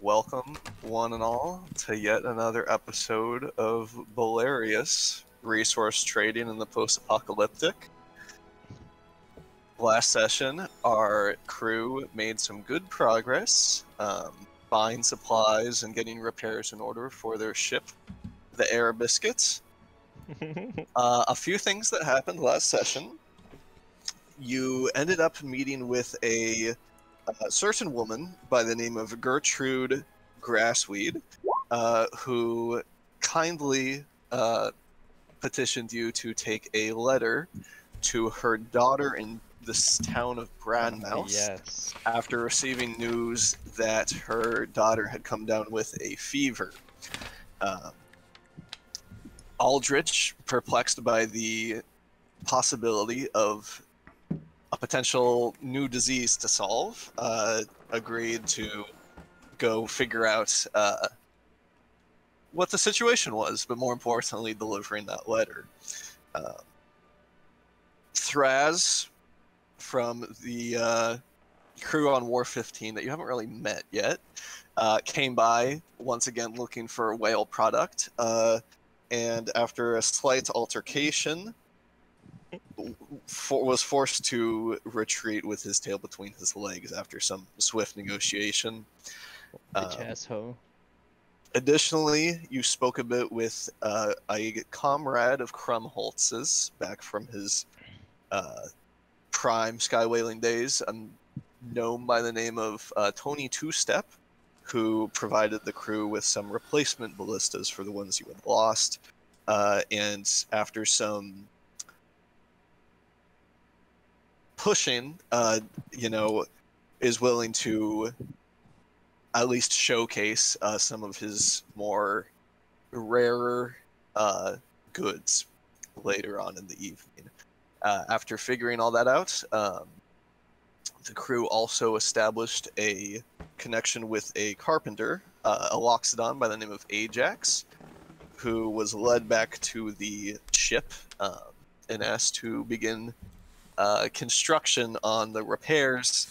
Welcome, one and all, to yet another episode of BOLARIUS, Resource Trading in the Post-Apocalyptic. Last session, our crew made some good progress, buying supplies and getting repairs in order for their ship, the Air Biscuits. A few things that happened last session. You ended up meeting with a certain woman by the name of Gertrude Grassweed, who kindly petitioned you to take a letter to her daughter in this town of Bradmouth. Yes. After receiving news that her daughter had come down with a fever. Aldrich, perplexed by the possibility of a potential new disease to solve, agreed to go figure out what the situation was, but more importantly, delivering that letter. Thraz, from the crew on War 15 that you haven't really met yet, came by once again looking for whale product, and after a slight altercation, was forced to retreat with his tail between his legs after some swift negotiation. Bitch asshole. Additionally, you spoke a bit with a comrade of Krumholtz's back from his prime sky whaling days, known by the name of Tony Two-Step, who provided the crew with some replacement ballistas for the ones you had lost. And after some pushing, is willing to at least showcase some of his more rarer goods later on in the evening. After figuring all that out, the crew also established a connection with a carpenter, a loxodon by the name of Ajax, who was led back to the ship and asked to begin construction on the repairs,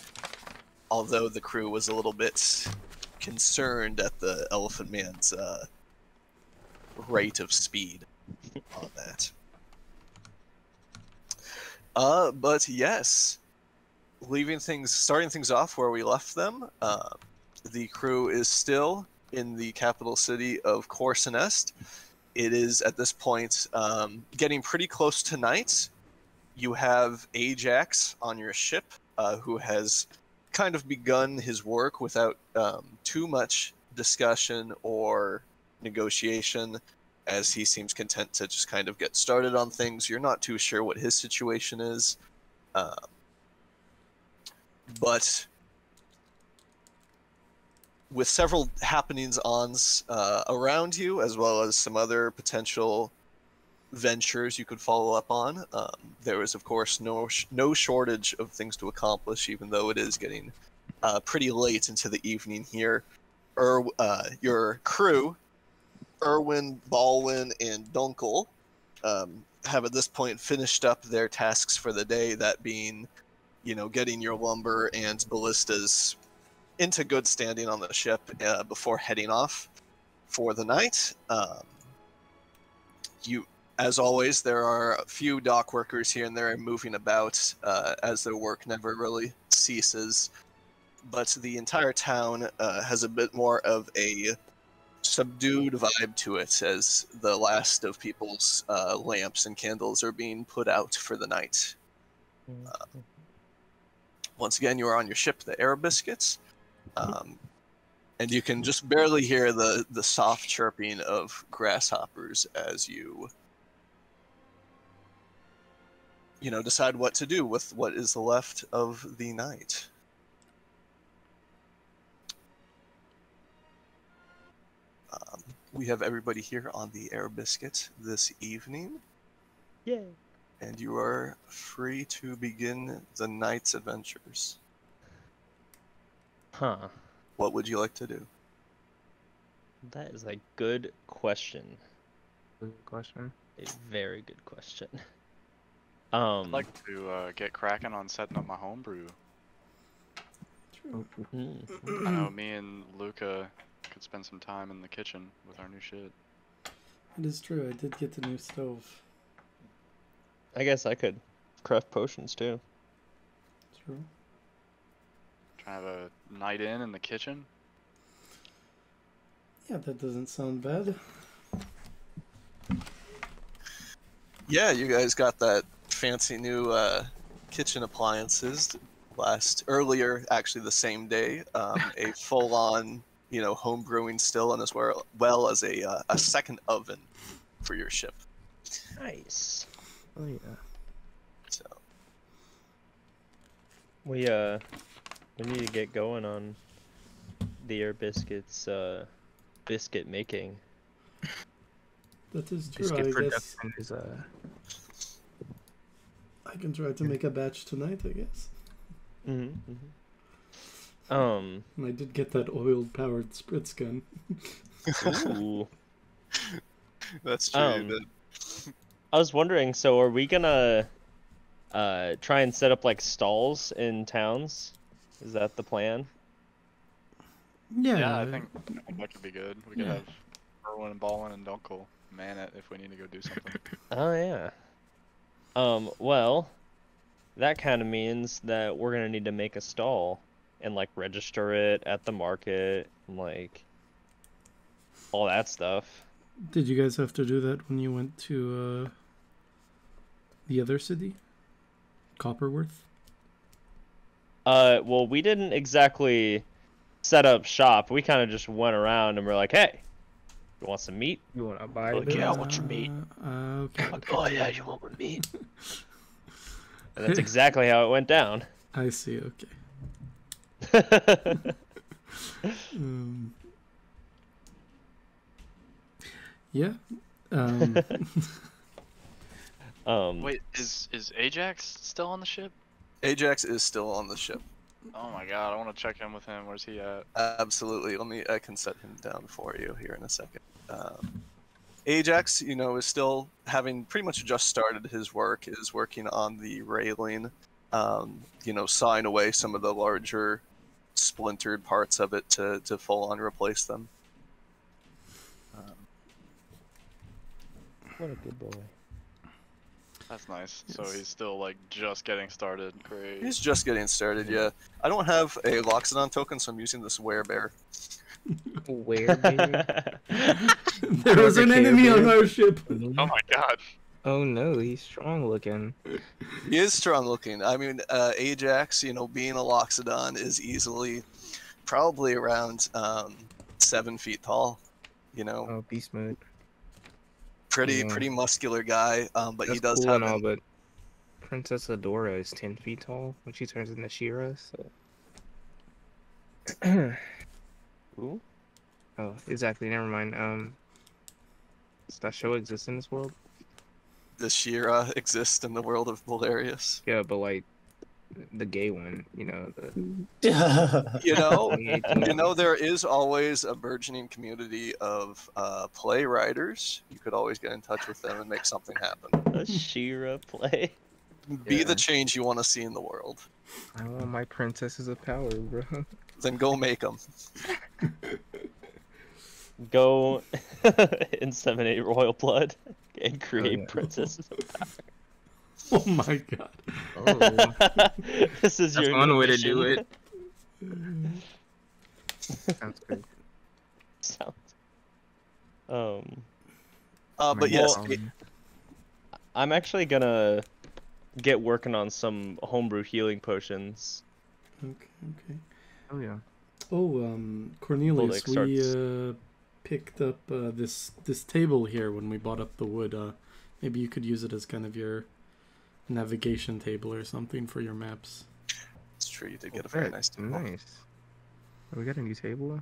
although the crew was a little bit concerned at the Elephant Man's rate of speed on that. But yes, starting things off where we left them, the crew is still in the capital city of Corsinest. It is at this point getting pretty close to night. You have Ajax on your ship, who has kind of begun his work without too much discussion or negotiation, as he seems content to just kind of get started on things. You're not too sure what his situation is. But with several happenings-ons around you, as well as some other potential ventures you could follow up on, there is, of course, no shortage of things to accomplish, even though it is getting pretty late into the evening here. Your crew, Erwin, Baldwin, and Dunkel, have at this point finished up their tasks for the day, that being, getting your lumber and ballistas into good standing on the ship before heading off for the night. As always, there are a few dock workers here and there moving about, as their work never really ceases. But the entire town has a bit more of a subdued vibe to it, as the last of people's lamps and candles are being put out for the night. Once again, you are on your ship, the Air Biscuits, and you can just barely hear the soft chirping of grasshoppers as you decide what to do with what is left of the night. We have everybody here on the Air Biscuit this evening. Yay. And you are free to begin the night's adventures. Huh. What would you like to do? That is a good question. Good question. A very good question. I'd like to get cracking on setting up my homebrew. I know me and Luca could spend some time in the kitchen with our new shit. It is true. I did get the new stove. I guess I could craft potions too. True. Trying to have a night in the kitchen. Yeah, that doesn't sound bad. Yeah, you guys got that fancy new kitchen appliances earlier, actually the same day. A full-on, home brewing still, and as well as a second oven for your ship. Nice. Oh yeah. So We need to get going on the Air Biscuits biscuit making. That is true. Biscuit I guess production is I can try to make a batch tonight, I guess. Mm-hmm. And I did get that oil-powered spritz gun. Ooh. that's true. You did. I was wondering, so are we gonna try and set up like stalls in towns? Is that the plan? Yeah, I think that could be good. We could Yeah. have Erwin and Baldwin and Dunkel man it if we need to go do something. Oh yeah. Well, that kind of means that we're gonna need to make a stall and like register it at the market and like all that stuff. Did you guys have to do that when you went to the other city? Copperworth? Well, we didn't exactly set up shop. We kind of just went around and we're like, hey, you want some meat? you wanna buy Like, this? yeah, I want your meat. Okay. Oh yeah, you want my meat? And that's exactly how it went down. I see, okay. Yeah. Wait, is Ajax still on the ship? Ajax is still on the ship. Oh my god, I want to check in with him. Where's he at? Absolutely. I can set him down for you here in a second. Ajax, is still having pretty much just started his work, is working on the railing, sawing away some of the larger splintered parts of it to full on replace them. What a good boy. That's nice. So Yes. he's still like just getting started. Great. He's just getting started, yeah. I don't have a Loxodon token, so I'm using this werebear. Where, baby? There was an enemy on our ship. Oh my god. Oh no, he's strong looking. He is strong looking. I mean, Ajax, being a Loxodon, is easily probably around 7 feet tall. Oh, beast mode. Pretty muscular guy, but That's he does cool have and all, but Princess Adora is 10 feet tall when she turns into She-Ra, so... Ooh. Oh, exactly, never mind. Does that show exist in this world? the She-Ra exist in the world of BOLARIUS. Yeah, but like, the gay one, the... There is always a burgeoning community of playwriters. You could always get in touch with them and make something happen. A She-Ra play. Be Yeah. the change you want to see in the world. I want my princesses of power, bro. Then go make them. Go inseminate royal blood and create yeah. princesses of power. Oh my god. Oh, This is that's your one new way to do mission. it. Sounds good. Sounds. But yes, I'm actually gonna get working on some homebrew healing potions. Okay. Oh yeah. Oh, Cornelius, Bulldick we picked up this table here when we bought up the wood. Maybe you could use it as kind of your navigation table or something for your maps. it's true. You did get a very nice table. Nice. Oh, we got a new table?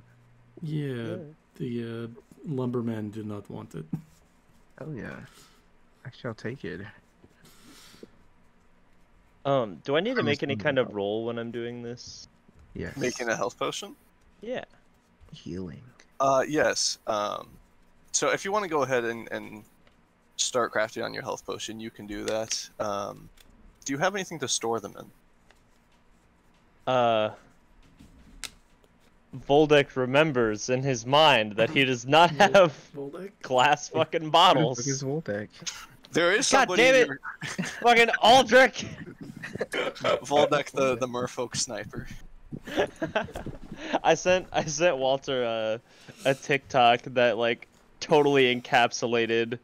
Yeah, the lumberman did not want it. Oh yeah. Actually, I'll take it. Do I need to I'm make any assuming kind of not. roll when I'm doing this? Yes. Making a health potion? Yeah. Healing. Yes. So if you want to go ahead and start crafting on your health potion, you can do that. Do you have anything to store them in? Voldek remembers in his mind that he does not have Voldeck? glass fucking Who the bottles. fuck is Voldeck? There is God somebody damn in it! your Fucking Aldrich! Voldeck, the merfolk sniper. I sent Walter a TikTok that like totally encapsulated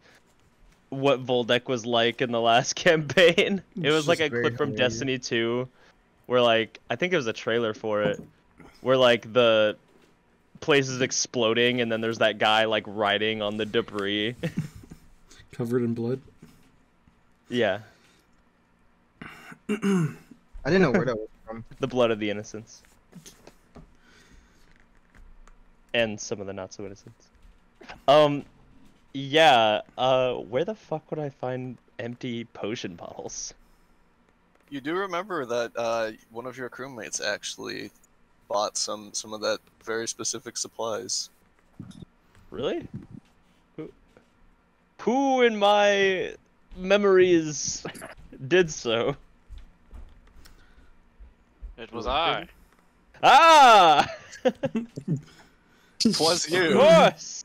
what Voldeck was like in the last campaign. It was like a Very clip from hilarious. Destiny 2 where like I think it was a trailer for it where like the place is exploding and then there's that guy like riding on the debris. Covered in blood. Yeah, I didn't know where that was from. the blood of the innocents. And some of the not so innocents. Yeah, where the fuck would I find empty potion bottles? You do remember that one of your crewmates actually bought some of that very specific supplies. Really? Who in my memories did so? It was I. Ah! Twas Of you. course!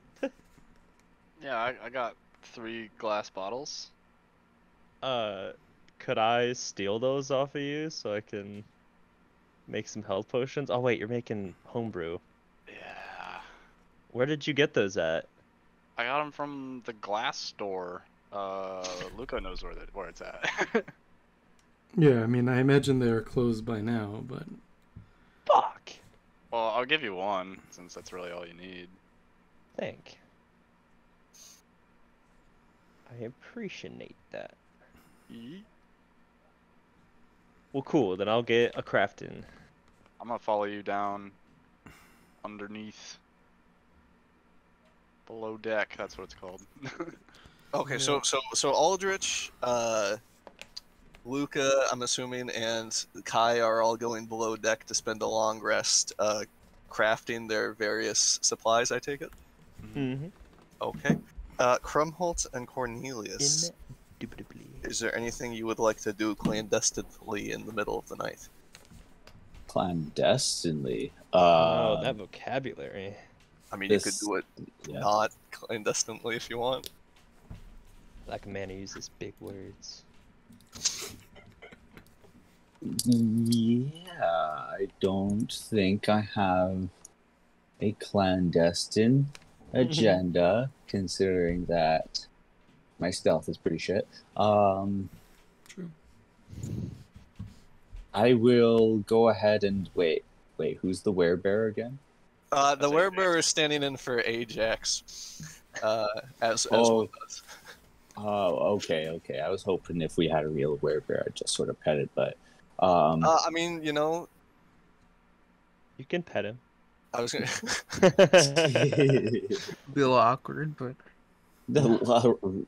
Yeah, I got 3 glass bottles. Could I steal those off of you so I can make some health potions? Oh wait, you're making homebrew. Yeah. Where did you get those at? I got them from the glass store. Luca knows where it's at. Yeah, I mean, I imagine they're closed by now, but Fuck! Well, I'll give you one, since that's really all you need. Thank. I appreciate that. Well, cool. Then I'll get a crafting. I'm gonna follow you down underneath, below deck. That's what it's called. Okay, so Aldrich, Luca, I'm assuming, and Kai are all going below deck to spend a long rest, crafting their various supplies. I take it. Mm-hmm. Okay. Krumholt and Cornelius. Indubitably. Is there anything you would like to do clandestinely in the middle of the night? Clandestinely. Oh, that vocabulary. I mean, This- you could do it yeah. not clandestinely if you want. Like a man who uses big words. Yeah, I don't think I have a clandestine agenda, considering that my stealth is pretty shit. true. I will go ahead and wait. Who's the werebearer again? The That's werebearer is standing in for Ajax, as Oh. one does. Oh, okay. I was hoping if we had a real werebearer, I'd just sort of pet it, but I mean, you know, You can pet him. I was gonna. Be a little awkward, but the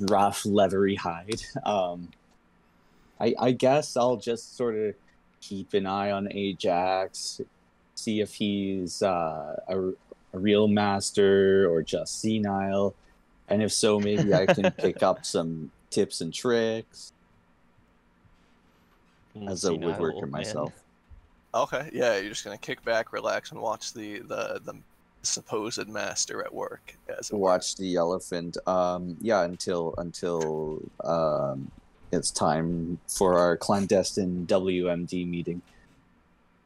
rough, leathery hide. I guess I'll just sort of keep an eye on Ajax, see if he's a real master or just senile, and if so, maybe I can pick up some tips and tricks as a Senile woodworker old man. myself. Okay, yeah, you're just gonna kick back, relax, and watch the supposed master at work. As it were. Watch the elephant. Yeah, until it's time for our clandestine WMD meeting.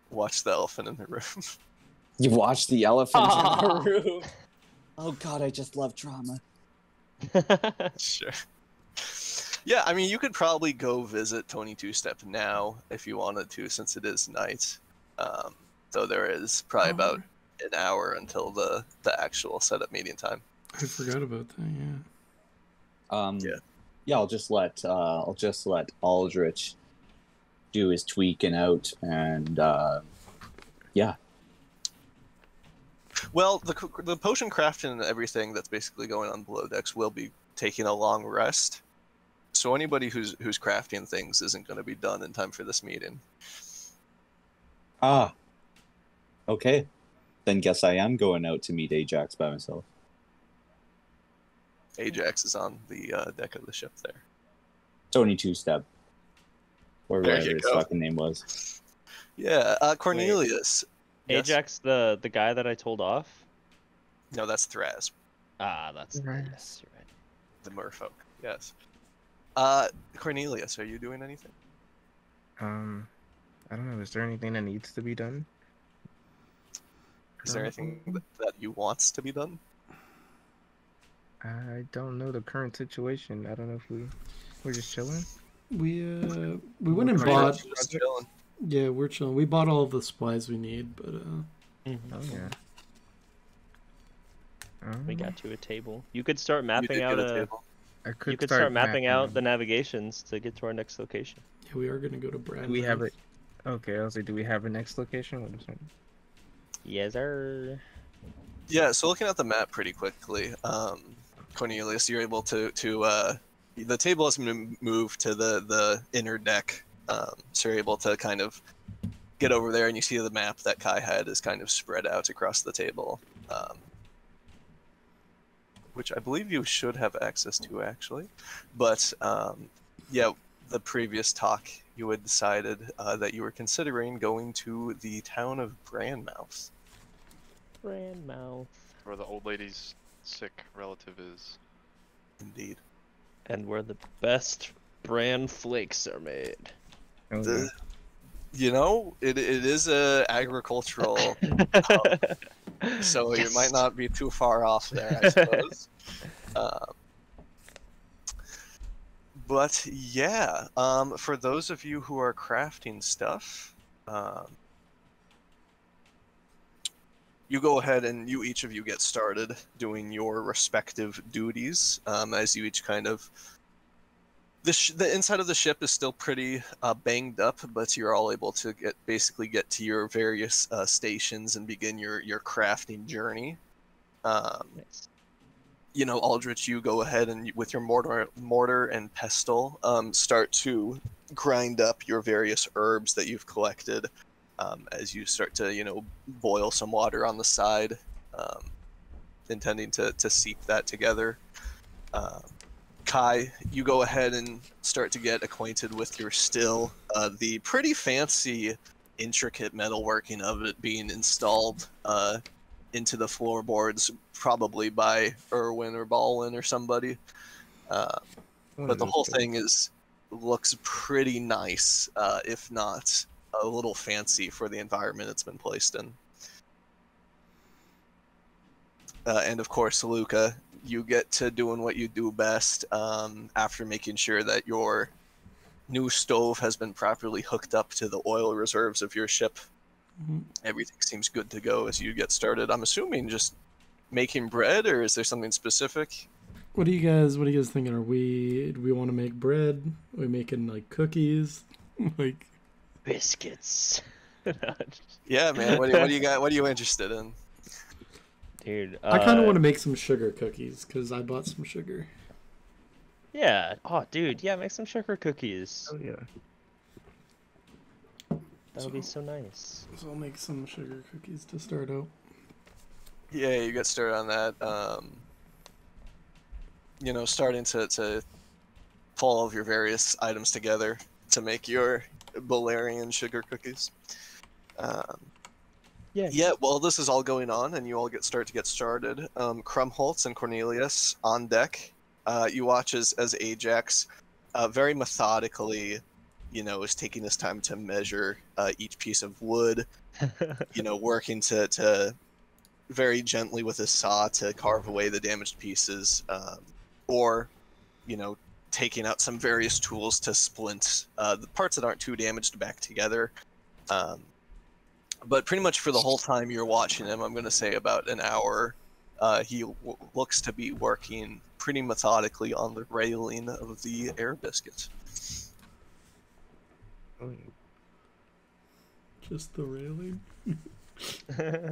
Watch the elephant in the room. You watch the elephant in the room. Oh god, I just love drama. Sure. Yeah, I mean, you could probably go visit Tony Two Step now if you wanted to, since it is night. Though there is probably about an hour until the actual setup meeting time. I forgot about that. Yeah. Yeah, I'll just let Aldrich do his tweaking out, and yeah. Well, the potion crafting and everything that's basically going on below decks will be taking a long rest. So anybody who's crafting things isn't going to be done in time for this meeting. Ah. Okay. Then guess I am going out to meet Ajax by myself. Ajax is on the deck of the ship there. Tony Two Step. Or There whatever you his go. fucking name was. Yeah, Cornelius. Yes? Ajax, the guy that I told off? No, that's Thraz, Ah, that's Right. yes, you're right. the merfolk. Yes. Cornelius, are you doing anything? I don't know. Is there anything that needs to be done? Is there anything that you wants to be done? I don't know the current situation. I don't know if we're just chilling. We went and We're bought. Just chilling. Yeah, we're chilling. We bought all the supplies we need, but Mm-hmm. Oh yeah. We got you a table. You could start You mapping did out get a table. I could You could start mapping out out the navigations to get to our next location. yeah, we are gonna go to Brad. Do we have it? Okay, I was like, do we have a next location? What is it? Yes, sir. Yeah, so looking at the map pretty quickly, Cornelius, you're able to the table has been moved to the inner deck, so you're able to kind of get over there, and you see the map that Kai had is kind of spread out across the table, which I believe you should have access to actually, but yeah, the previous talk you had decided that you were considering going to the town of Brandmouth. Brandmouth. Where the old lady's sick relative is. Indeed. And where the best bran flakes are made. Oh, yeah. The, you know, it is a agricultural so you might not be too far off there, I suppose. But yeah, for those of you who are crafting stuff, you go ahead and each of you get started doing your respective duties, as you each kind of the inside of the ship is still pretty banged up, but you're all able to basically get to your various stations and begin your crafting journey. Nice. You know, Aldrich, you go ahead and with your mortar and pestle, start to grind up your various herbs that you've collected, as you start to, you know, boil some water on the side, intending to seep that together. Kai, you go ahead and start to get acquainted with your still, the pretty fancy, intricate metalworking of it being installed into the floorboards, probably by Irwin or Baldwin or somebody. But the whole thing looks pretty nice, if not a little fancy for the environment it's been placed in. And of course, Luca, you get to doing what you do best, after making sure that your new stove has been properly hooked up to the oil reserves of your ship. Mhm. Everything seems good to go as you get started. I'm assuming just making bread, or is there something specific? What are you guys thinking? Do we want to make bread? Are we making like cookies? Like Biscuits. Yeah, man. What do you got? What are you interested in? Dude, I kind of want to make some sugar cookies because I bought some sugar. Yeah. Oh, dude. Yeah, make some sugar cookies. Oh yeah. That would be so nice. So I'll make some sugar cookies to start out. Yeah, you get started on that. You know, starting to pull all of your various items together to make your Bolarian sugar cookies. Yeah. Yeah, well, this is all going on, and you all get started. Krumholtz and Cornelius on deck. You watch as Ajax, very methodically, you know, is taking this time to measure each piece of wood. You know, working to very gently with his saw to carve away the damaged pieces, or, you know, taking out some various tools to splint the parts that aren't too damaged back together. But pretty much for the whole time you're watching him, I'm going to say about an hour, he looks to be working pretty methodically on the railing of the air biscuit. Oh, Just the railing.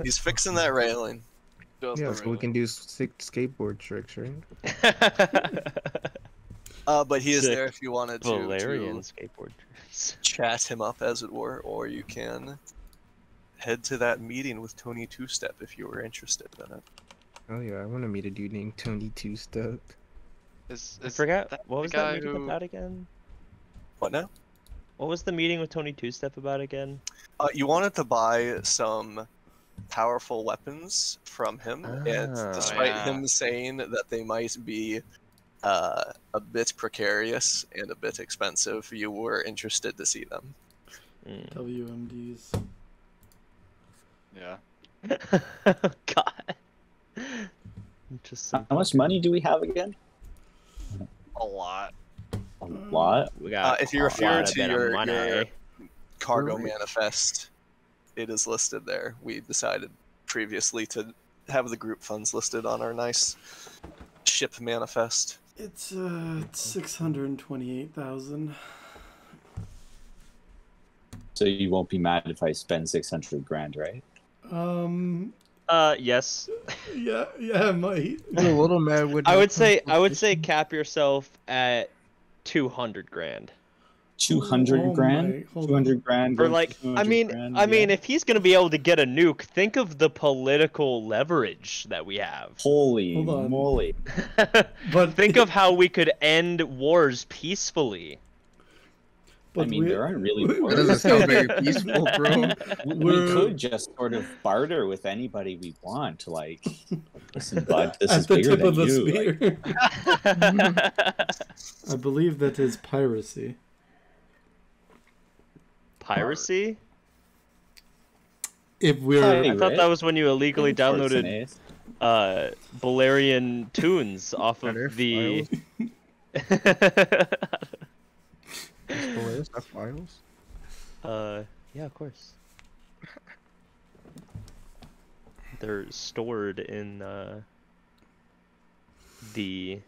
He's fixing that railing. Just yeah, the so we riddle. can do sick skateboard tricks, right? But he is Sick there if you wanted to Valerian skateboard trips. chat him up, as it were, or you can head to that meeting with Tony Two Step if you were interested in it. Oh yeah, I want to meet a dude named Tony Two Step. Is I forgot. that What the was guy that meeting who- about again? What now? What was the meeting with Tony Two Step about again? You wanted to buy some powerful weapons from him, and despite him saying that they might be a bit precarious and a bit expensive, you were interested to see them. WMDs. Yeah. God. Just How much money do we have again? A lot. A lot. We got if you refer quite a to bit of your money. cargo manifest, it is listed there. We decided previously to have the group funds listed on our nice ship manifest. It's 628,000. So you won't be mad if I spend 600 grand, right? Yes. Yeah, I might. I'm a little mad with. I would say cap yourself at 200 grand. 200 grand? Hold 200 grand? Or going like, for I 200 mean, grand, I mean, yeah. if he's gonna be able to get a nuke, think of the political leverage that we have. Holy Hold on. moly. But Think of how we could end wars peacefully. But I mean, there aren't really That wars. doesn't sound very peaceful, bro. We could just sort of barter with anybody we want. Like, listen, bud, this at is the bigger tip than of the you. Like, spear. I believe that is piracy. Piracy? If we're I thought that was when you illegally downloaded Schwarzenegger. Bolarian tunes off Are there of the. Files? Are files? Yeah, of course. They're stored in the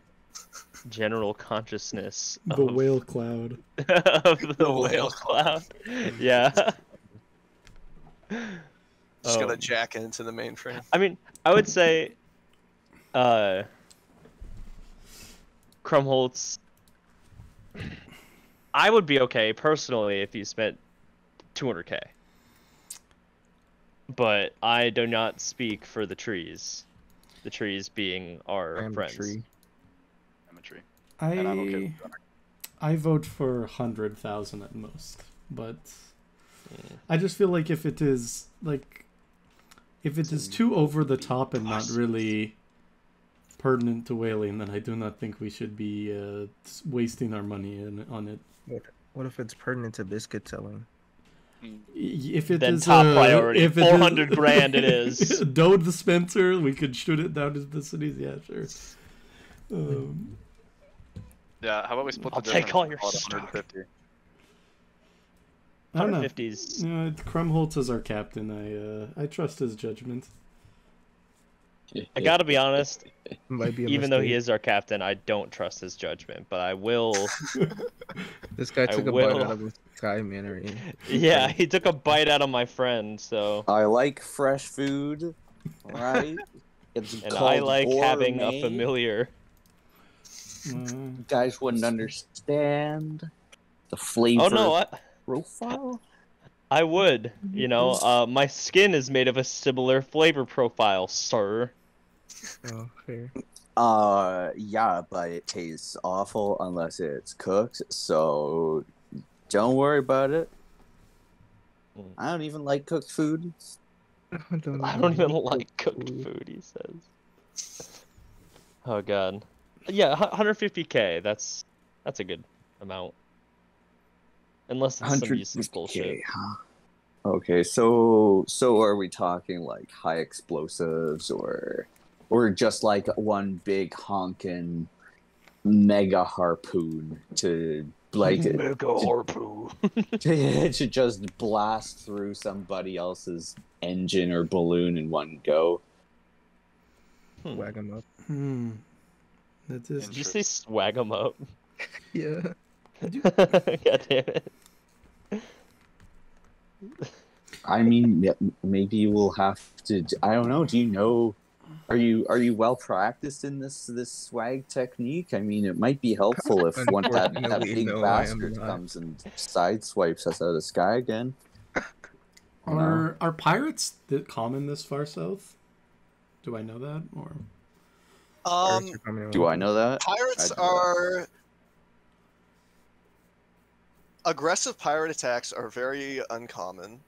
general consciousness the of, whale cloud. of the whale whale cloud. Yeah. Just gotta jack into the mainframe. I mean, I would say, Krumholtz. I would be okay personally if you spent 200k. But I do not speak for the trees. The trees being our I am a friends. tree. I'm a tree. And I'm okay with that. I vote for 100,000 at most, but I just feel like if it is too over the top and not really pertinent to whaling, then I do not think we should be wasting our money on it. What if it's pertinent to biscuit selling? If it Then is top priority, if 400 grand it is. dough dispenser, we could shoot it down to the cities. Yeah, sure. Yeah, how about we split the I'll difference? take all your Call it stock. 150. I don't know. 150s. You know, Krumholtz is our captain. I trust his judgment. I gotta be honest, Might be a even though he mistake. is our captain, I don't trust his judgment, but I will. This guy took a will. bite out of a sky mannery. Yeah, he took a bite out of my friend, so. I like fresh food, right? It's And called I like having a gourmet. familiar. You guys wouldn't understand the flavor Oh no, profile. I would. You know, my skin is made of a similar flavor profile, sir. Oh, fair. Yeah, but it tastes awful unless it's cooked, so don't worry about it. I don't even like cooked food. I don't even like cooked food, he says. Oh god. Yeah, 150k, that's a good amount. Unless it's some useless bullshit. Huh? Okay, so are we talking like high explosives or just like one big honkin' mega harpoon to like harpoon. to just blast through somebody else's engine or balloon in one go? Wag him up. That is. Did you say swag 'em up? Yeah. God damn it. I mean, maybe we'll have to. I don't know. Do you know? Are you well practiced in this swag technique? I mean, it might be helpful if one that Unfortunately, big no, I am bastard not. comes and sideswipes us out of the sky again. Are pirates common this far south? Do I know that or? Do I know that? Pirates I know that. are aggressive pirate attacks are very uncommon.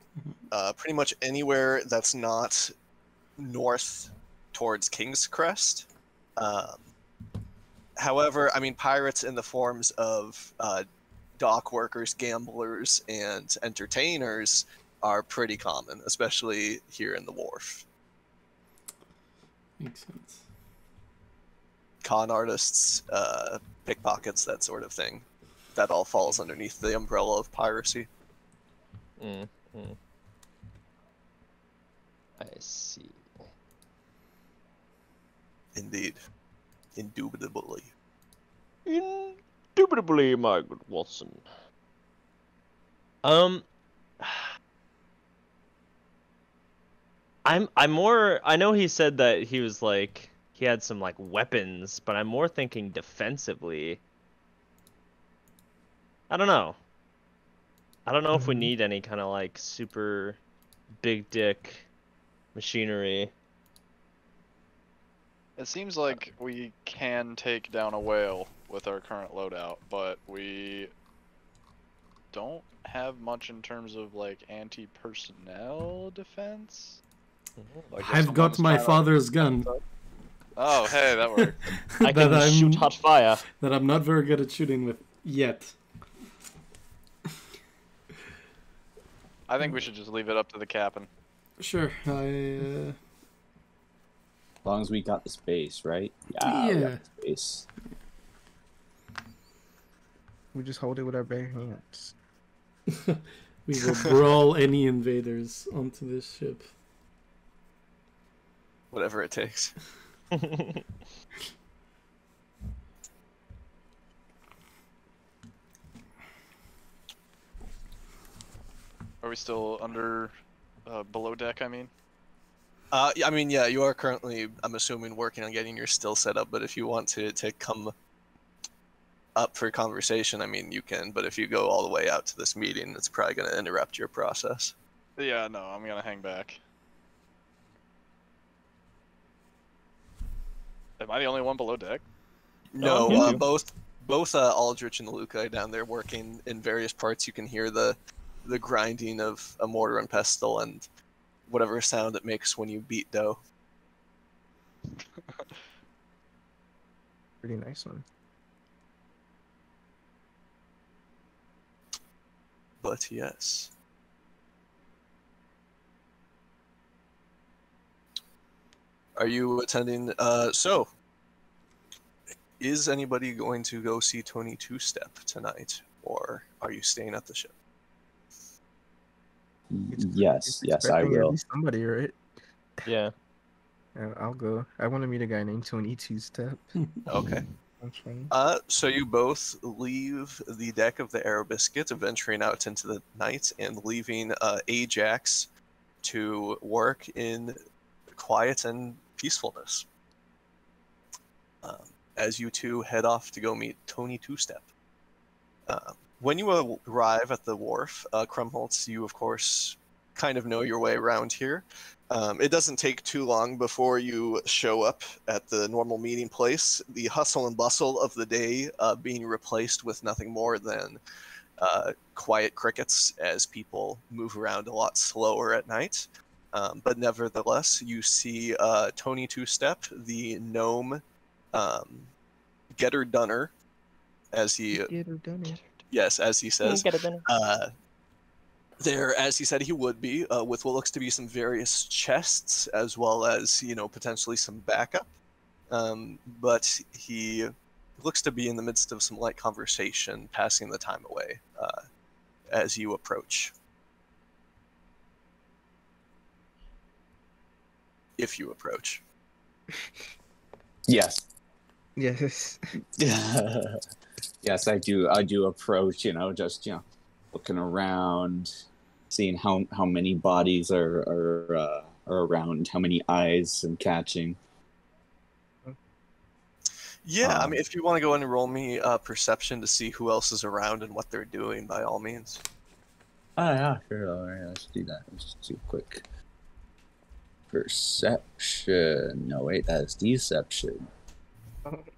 Pretty much anywhere that's not north towards King's Crest. However, I mean, pirates in the forms of dock workers, gamblers, and entertainers are pretty common, especially here in the wharf. Makes sense. Con artists, pickpockets, that sort of thing. That all falls underneath the umbrella of piracy. I see. Indeed. Indubitably. Indubitably, my good Watson. I'm more. I know he said that he was like he had some like weapons, but I'm more thinking defensively. I don't know. I don't know if we need any kind of like super big dick machinery. It seems like we can take down a whale with our current loadout, but we don't have much in terms of like anti-personnel defense. Like if I've got someone's my trying to- father's gun. Oh, hey, that worked. I can shoot hot fire. That I'm not very good at shooting with yet. I think we should just leave it up to the captain. Sure, As long as we got the space, right? Yeah. We got the space. We just hold it with our bare hands. we will brawl any invaders onto this ship. Whatever it takes. Are we still under below deck, I mean? I mean, yeah, you are currently, I'm assuming, working on getting your still set up, but if you want to come up for conversation, I mean, you can, but if you go all the way out to this meeting, it's probably going to interrupt your process. Yeah, no, I'm gonna hang back. Am I the only one below deck? No, you do. both Aldrich and Luca down there working in various parts. You can hear the grinding of a mortar and pestle and whatever sound it makes when you beat dough. Pretty nice one. But yes. Are you attending? So, is anybody going to go see Tony Two Step tonight, or are you staying at the ship? Yes, I Expecting at will. least somebody, right? Yeah. I'll go. I want to meet a guy named Tony Two Step. Okay. That's funny. So you both leave the deck of the Aerobiscuit, venturing out into the night and leaving Ajax to work in quiet and peacefulness. As you two head off to go meet Tony Two Step. When you arrive at the wharf, Krumholtz, you of course kind of know your way around here. It doesn't take too long before you show up at the normal meeting place, the hustle and bustle of the day being replaced with nothing more than quiet crickets as people move around a lot slower at night. But nevertheless, you see Tony Two Step, the gnome Getter Dunner, as he Get her done it. yes, as he says, there, as he said he would be, with what looks to be some various chests, as well as, potentially some backup. But he looks to be in the midst of some light conversation, passing the time away as you approach. If you approach. Yes. Yes. Yes, I do. I do approach. Just looking around, seeing how many bodies are around, how many eyes I'm catching. Yeah, I mean, if you want to go in and roll me perception to see who else is around and what they're doing, by all means. Oh yeah, sure. All right, let's do that. Let's just do quick perception. No, wait, that's deception.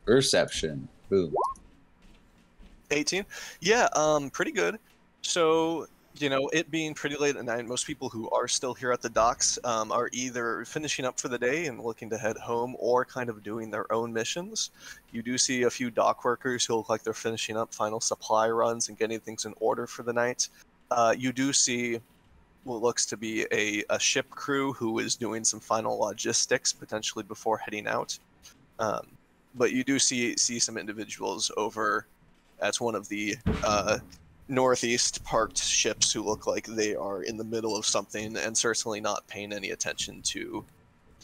Perception. Boom. 18? Yeah, pretty good. So You know, it being pretty late at night, most people who are still here at the docks are either finishing up for the day and looking to head home or kind of doing their own missions. You do see a few dock workers who look like they're finishing up final supply runs and getting things in order for the night. You do see what looks to be a ship crew who is doing some final logistics, potentially before heading out. But you do see some individuals over at one of the northeast parked ships who look like they are in the middle of something and certainly not paying any attention to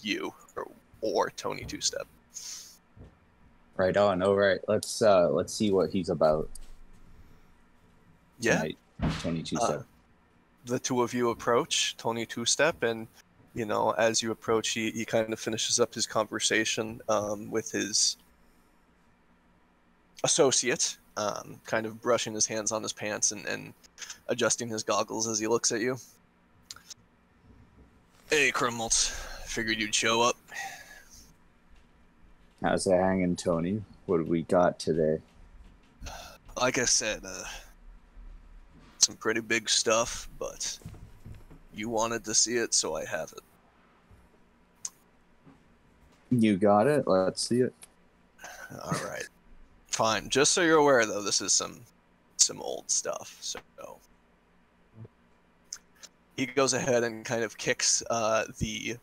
you or Tony Two Step. Right on. All right. Let's see what he's about Yeah. tonight. Tony Two Step. The two of you approach Tony Two Step, and you know, as you approach, he kind of finishes up his conversation with his associate, kind of brushing his hands on his pants and adjusting his goggles as he looks at you. Hey, criminals. Figured you'd show up. How's it hanging, Tony? What do we got today? Like I said, some pretty big stuff, but you wanted to see it, so I have it. You got it. Let's see it. All right. Fine. Just so you're aware, though, this is some old stuff. So he goes ahead and kind of kicks the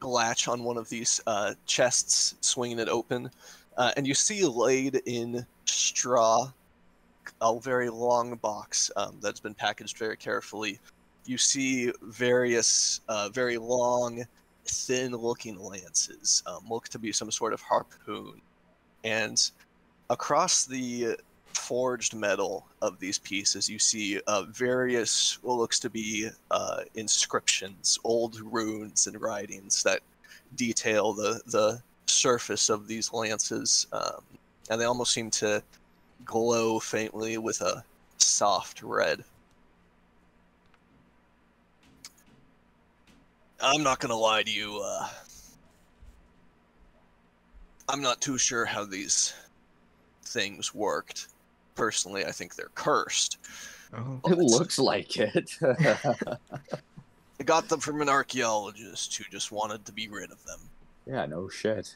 latch on one of these chests, swinging it open, and you see laid in straw a very long box that's been packaged very carefully. You see various very long, thin-looking lances, look to be some sort of harpoon. And across the forged metal of these pieces, you see various, what looks to be inscriptions, old runes and writings that detail the surface of these lances. And they almost seem to glow faintly with a soft red. I'm not going to lie to you. I'm not too sure how these things worked. Personally, I think they're cursed. Oh. It looks like it. I got them from an archaeologist who just wanted to be rid of them. Yeah, no shit.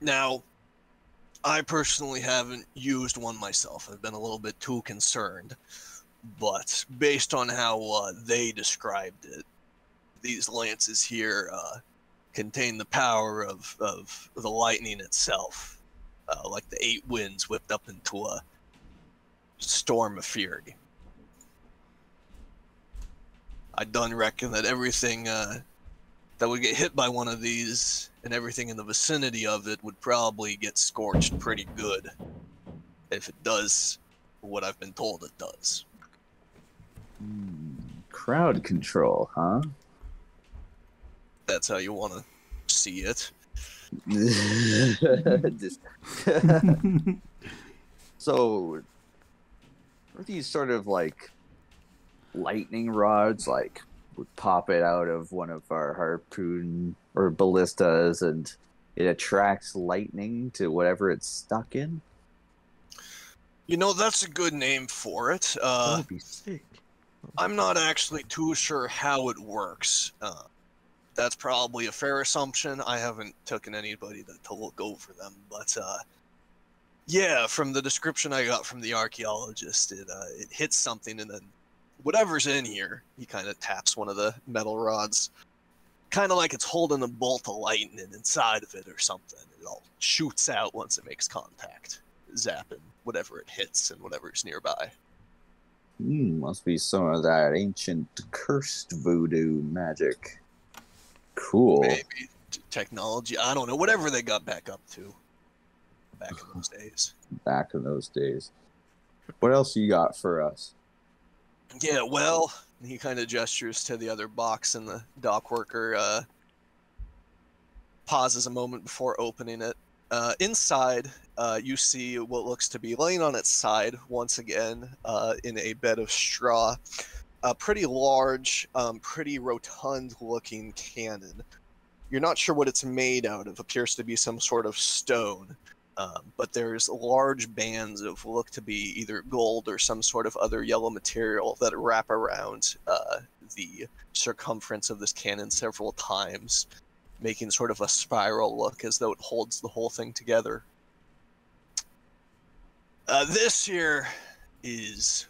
Now, I personally haven't used one myself. I've been a little bit too concerned. But based on how they described it, these lances here contain the power of the lightning itself, like the 8 winds whipped up into a storm of fury. I done reckon that everything that would get hit by one of these and everything in the vicinity of it would probably get scorched pretty good if it does what I've been told it does. Crowd control, huh? That's how you want to see it. Just- So, are these sort of like lightning rods, like would pop it out of one of our harpoon or ballistas and it attracts lightning to whatever it's stuck in? You know, that's a good name for it. That would be sick. I'm not actually too sure how it works. That's probably a fair assumption. I haven't taken anybody to look over them, but yeah, from the description I got from the archaeologist, it hits something, and then whatever's in here, he kind of taps one of the metal rods, kind of like it's holding a bolt of lightning inside of it or something. It all shoots out once it makes contact, zapping whatever it hits and whatever's nearby. Must be some of that ancient cursed voodoo magic. Cool. Maybe technology. I don't know. Whatever they got back up to back in those days. Back in those days. What else you got for us? Yeah, well, he kind of gestures to the other box, and the dock worker pauses a moment before opening it. Inside, you see what looks to be laying on its side once again in a bed of straw. A pretty large, pretty rotund-looking cannon. You're not sure what it's made out of. Appears to be some sort of stone. but there's large bands of look to be either gold or some sort of other yellow material that wrap around the circumference of this cannon several times, making sort of a spiral look as though it holds the whole thing together. This here is,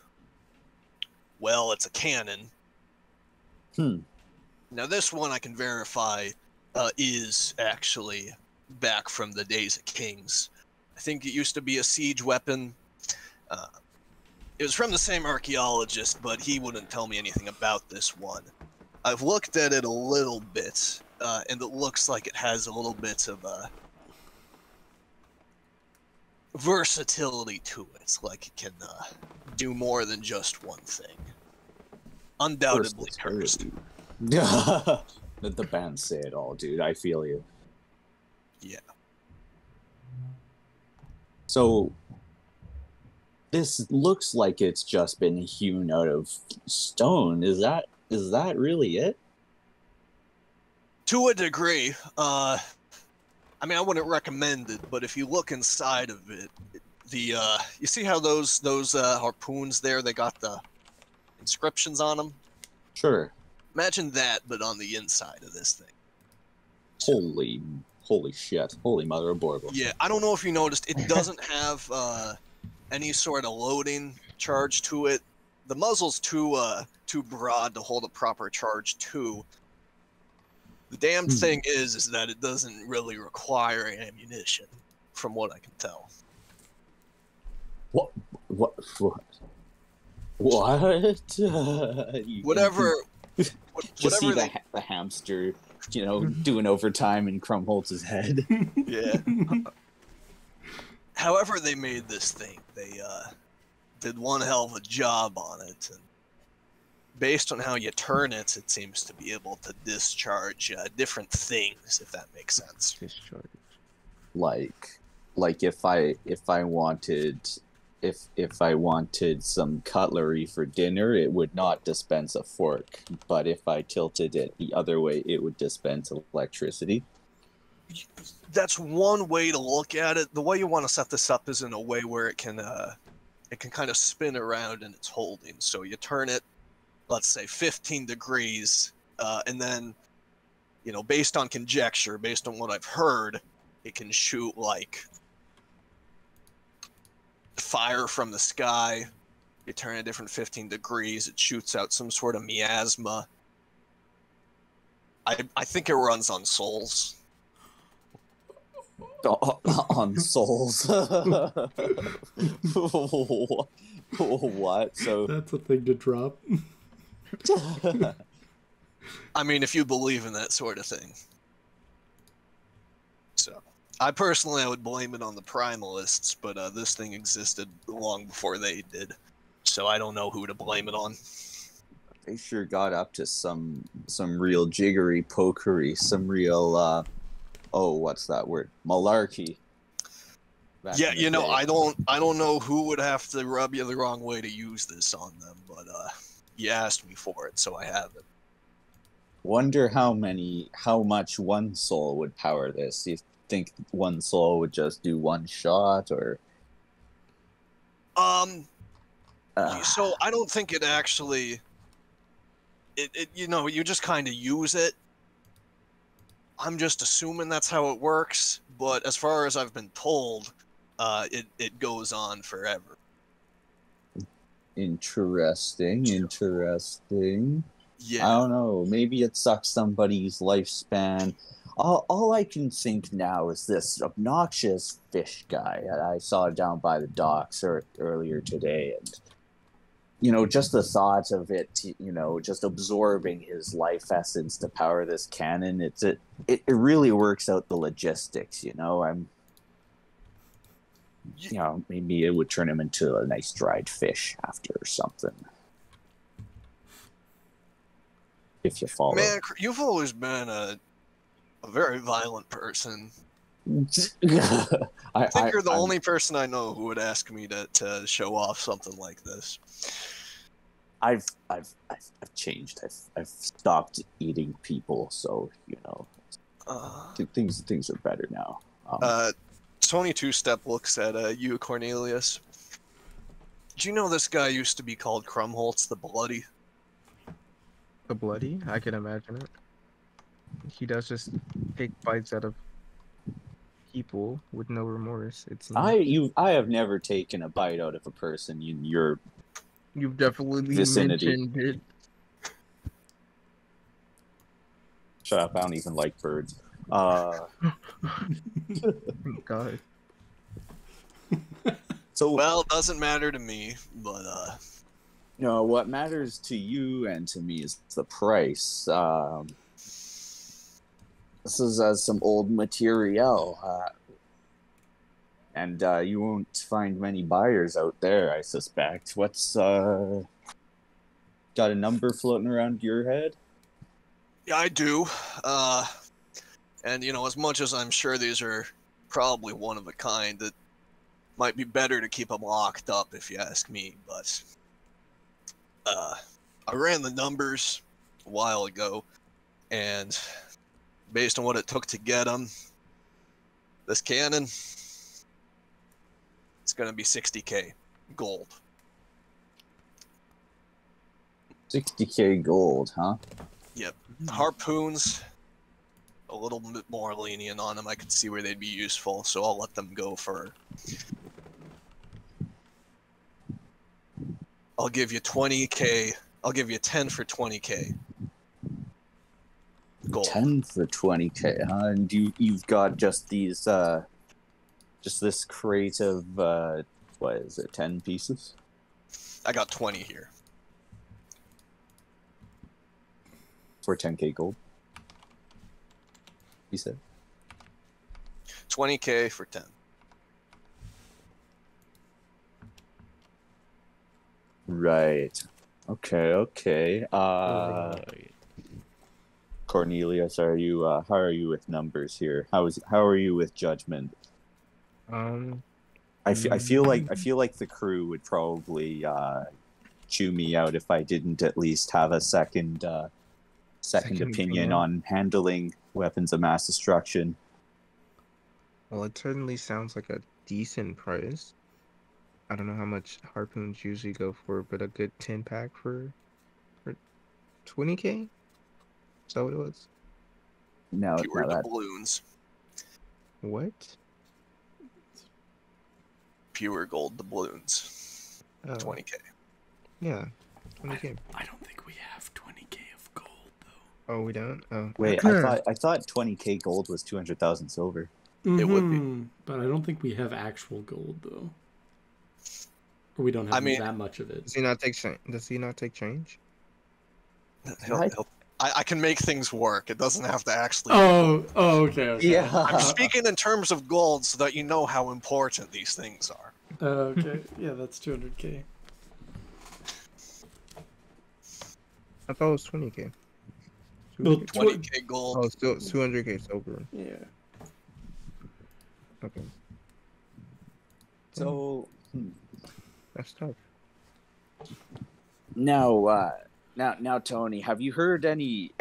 well, it's a cannon. Now this one I can verify is actually back from the days of kings. I think it used to be a siege weapon. It was from the same archaeologist, but he wouldn't tell me anything about this one. I've looked at it a little bit, and it looks like it has a little bit of versatility to it. Like it can do more than just one thing. Undoubtedly cursed. Let the band say it all, dude. I feel you. Yeah. So this looks like it's just been hewn out of stone. Is that really it? To a degree. I mean, I wouldn't recommend it, but if you look inside of it, you see how those harpoons there, they got the inscriptions on them? Sure. Imagine that, but on the inside of this thing. Holy shit. Holy mother of Borgle. Yeah, I don't know if you noticed, it doesn't have any sort of loading charge to it. The muzzle's too broad to hold a proper charge to. The damn thing is that it doesn't really require ammunition, from what I can tell. What? Whatever. Just see the hamster, doing overtime in Crumholtz's head. Yeah. However they made this thing, they did one hell of a job on it. And based on how you turn it, it seems to be able to discharge different things, if that makes sense. Discharge. Like if I wanted some cutlery for dinner, it would not dispense a fork. But if I tilted it the other way, it would dispense electricity. That's one way to look at it. The way you want to set this up is in a way where it can kind of spin around in its holding. So you turn it, let's say 15 degrees, and then, based on conjecture, based on what I've heard, it can shoot like fire from the sky. You turn a different 15 degrees, it shoots out some sort of miasma. I think it runs on souls. On souls. What? So That's a thing to drop. I mean, if you believe in that sort of thing. So, I would blame it on the primalists, but this thing existed long before they did. So I don't know who to blame it on. they sure got up to some real jiggery pokery, some real what's that word? Malarkey. Yeah, I don't know who would have to rub you the wrong way to use this on them, but you asked me for it, so I have it. Wonder how much one soul would power this. Do you think one soul would just do one shot, or? So I don't think it actually. You just kind of use it. I'm just assuming that's how it works, but as far as I've been told, it goes on forever. Interesting. Yeah. I don't know. Maybe it sucks somebody's lifespan. All I can think now is this obnoxious fish guy I saw down by the docks earlier today, and just the thought of it, just absorbing his life essence to power this cannon. It really works out the logistics. Maybe it would turn him into a nice dried fish after or something. If you follow. Man, you've always been a very violent person. I think you're the only person I know who would ask me to show off something like this. I've changed. I've stopped eating people, so things are better now. Tony two-step looks at you, Cornelius. Do you know this guy used to be called Krumholtz the Bloody? The bloody? I can imagine it. He does just take bites out of people with no remorse. It seems. I have never taken a bite out of a person in your You've definitely vicinity. mentioned it. Shut up! I don't even like birds. God. So Well, it doesn't matter to me, but no, what matters to you and to me is the price. This is some old material, and you won't find many buyers out there, I suspect. What's got a number floating around your head? yeah, I do. And you know, as much as I'm sure these are probably one of a kind, it might be better to keep them locked up, if you ask me. But I ran the numbers a while ago, and based on what it took to get them, this cannon, it's going to be 60K gold. 60K gold, huh? Yep. Harpoons, a little bit more lenient on them. I could see where they'd be useful, so I'll let them go for... I'll give you 20K. I'll give you 10 for 20K. Gold. 10 for 20K, huh? And you've got just these, just this crate of, what is it, 10 pieces? I got 20 here. For 10K gold? You said? 20K for 10. Right. Okay. Right. Cornelius, are you how are you with numbers here? How are you with judgment? I feel like the crew would probably chew me out if I didn't at least have a second opinion on handling weapons of mass destruction. Well, it certainly sounds like a decent price. I don't know how much harpoons usually go for, but a good 10 pack for 20K? Is that what it was? No, Pure that doubloons. What? Pure gold doubloons. Oh, 20K. yeah. 20K. I don't think we have 20K of gold though. Oh, we don't? Oh. Wait, I thought 20K gold was 200,000 silver. It would be. But I don't think we have actual gold though. Or we don't have that much of it. Does he not take change? Does he not take change? I can make things work. It doesn't have to actually. Okay. Yeah. I'm speaking in terms of gold so that you know how important these things are. Okay. Yeah, that's 200K. I thought it was 20K. Well, 20K gold. Oh, still 200K silver. Yeah. Okay. So That's tough. now, Tony, have you heard any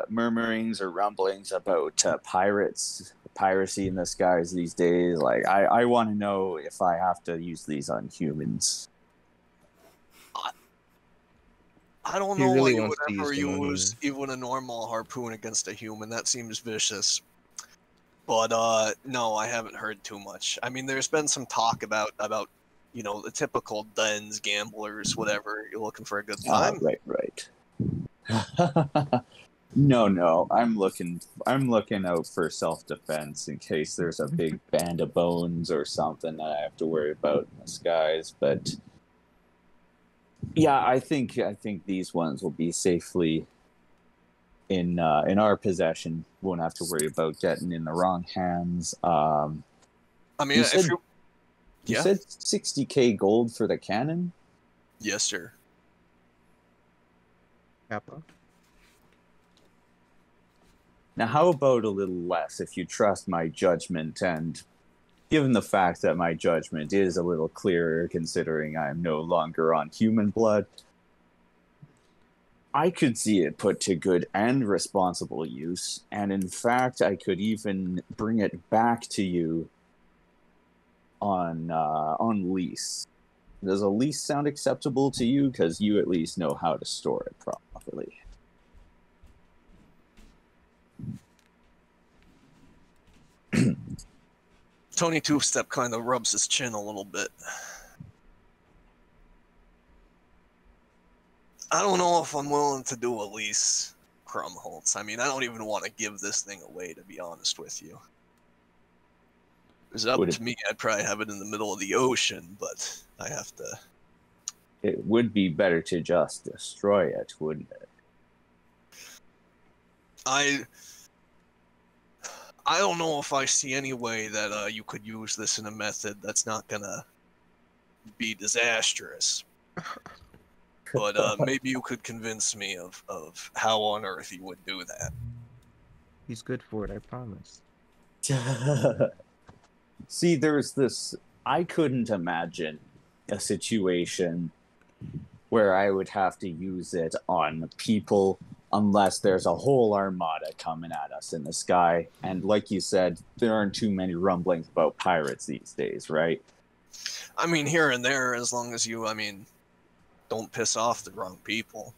murmurings or rumblings about piracy in the skies these days? Like, I want to know if I have to use these on humans. I don't He know really why you wants would to ever use them on use even a normal harpoon against a human. That seems vicious. But no, I haven't heard too much. I mean, there's been some talk about you know, the typical dens, gamblers, whatever. You're looking for a good time. Right. No. I'm looking out for self-defense in case there's a big band of bones or something that I have to worry about in the skies. But yeah, I think these ones will be safely in our possession. Won't have to worry about getting in the wrong hands. I mean, You said 60K gold for the cannon? Yes, sir. Kappa. Now, how about a little less if you trust my judgment? And given the fact that my judgment is a little clearer, considering I'm no longer on human blood, I could see it put to good and responsible use. And in fact, I could even bring it back to you on lease. Does a lease sound acceptable to you? Because you at least know how to store it properly. Tony Two-Step kind of rubs his chin a little bit. I don't know if I'm willing to do a lease, Krumholtz. I mean, I don't even want to give this thing away, to be honest with you. If it was up to me, I'd probably have it in the middle of the ocean, but I have to... It would be better to just destroy it, wouldn't it? I don't know if I see any way that you could use this in a method that's not gonna be disastrous. But maybe you could convince me of how on earth you would do that. He's good for it, I promise. See, there's this... I couldn't imagine a situation where I would have to use it on people unless there's a whole armada coming at us in the sky. And like you said, there aren't too many rumblings about pirates these days, right? I mean, here and there, as long as you, don't piss off the wrong people.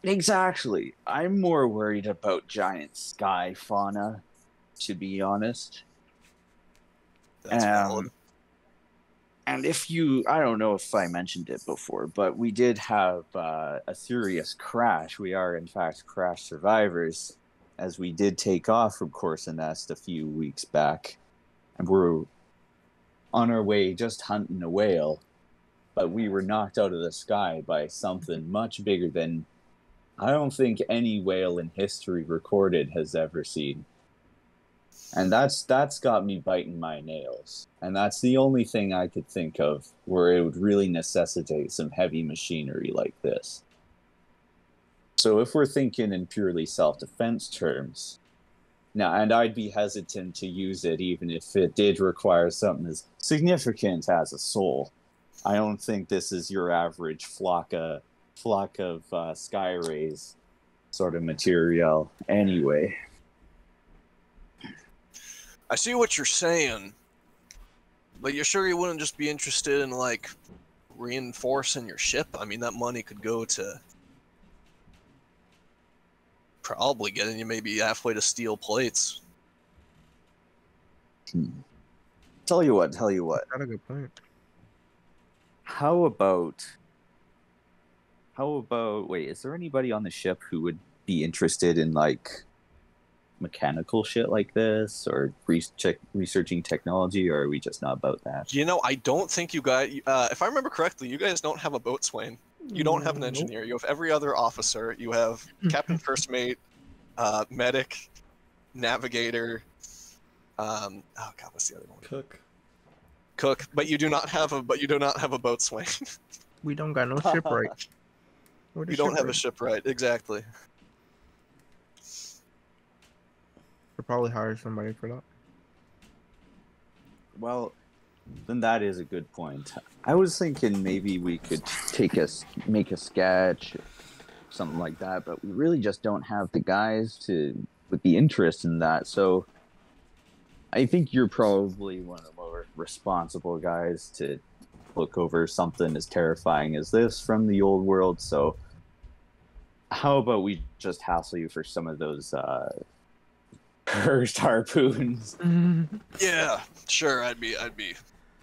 Exactly. I'm more worried about giant sky fauna, to be honest. That's valid. And if you, I don't know if I mentioned it before, but we did have a serious crash. We are, in fact, crash survivors, as we did take off from Corsinest a few weeks back. And we're on our way just hunting a whale. But we were knocked out of the sky by something much bigger than I don't think any whale in history recorded has ever seen. And that's got me biting my nails. And that's the only thing I could think of where it would really necessitate some heavy machinery like this. So if we're thinking in purely self-defense terms, now, and I'd be hesitant to use it even if it did require something as significant as a soul. I don't think this is your average flock of sky rays sort of material anyway. I see what you're saying, but you're sure you wouldn't just be interested in, like, reinforcing your ship? I mean, that money could go to probably getting you maybe halfway to steel plates. Tell you what. That's not a good point. How about, wait, is there anybody on the ship who would be interested in, like, mechanical shit like this, or researching technology, or are we just not about that? You know, I don't think you guys, if I remember correctly, you guys don't have a boatswain. You don't have an engineer. You have every other officer. You have captain, first mate, medic, navigator. Oh god, what's the other one? Cook. But you do not have a boatswain. We don't got no shipwright. You don't have a shipwright, exactly. We'll probably hire somebody for that. Well, then that is a good point. I was thinking maybe we could make a sketch, something like that, but we really just don't have the guys with the interest in that. So I think you're probably one of the more responsible guys to look over something as terrifying as this from the old world. So how about we just hassle you for some of those cursed harpoons? Yeah, sure. I'd be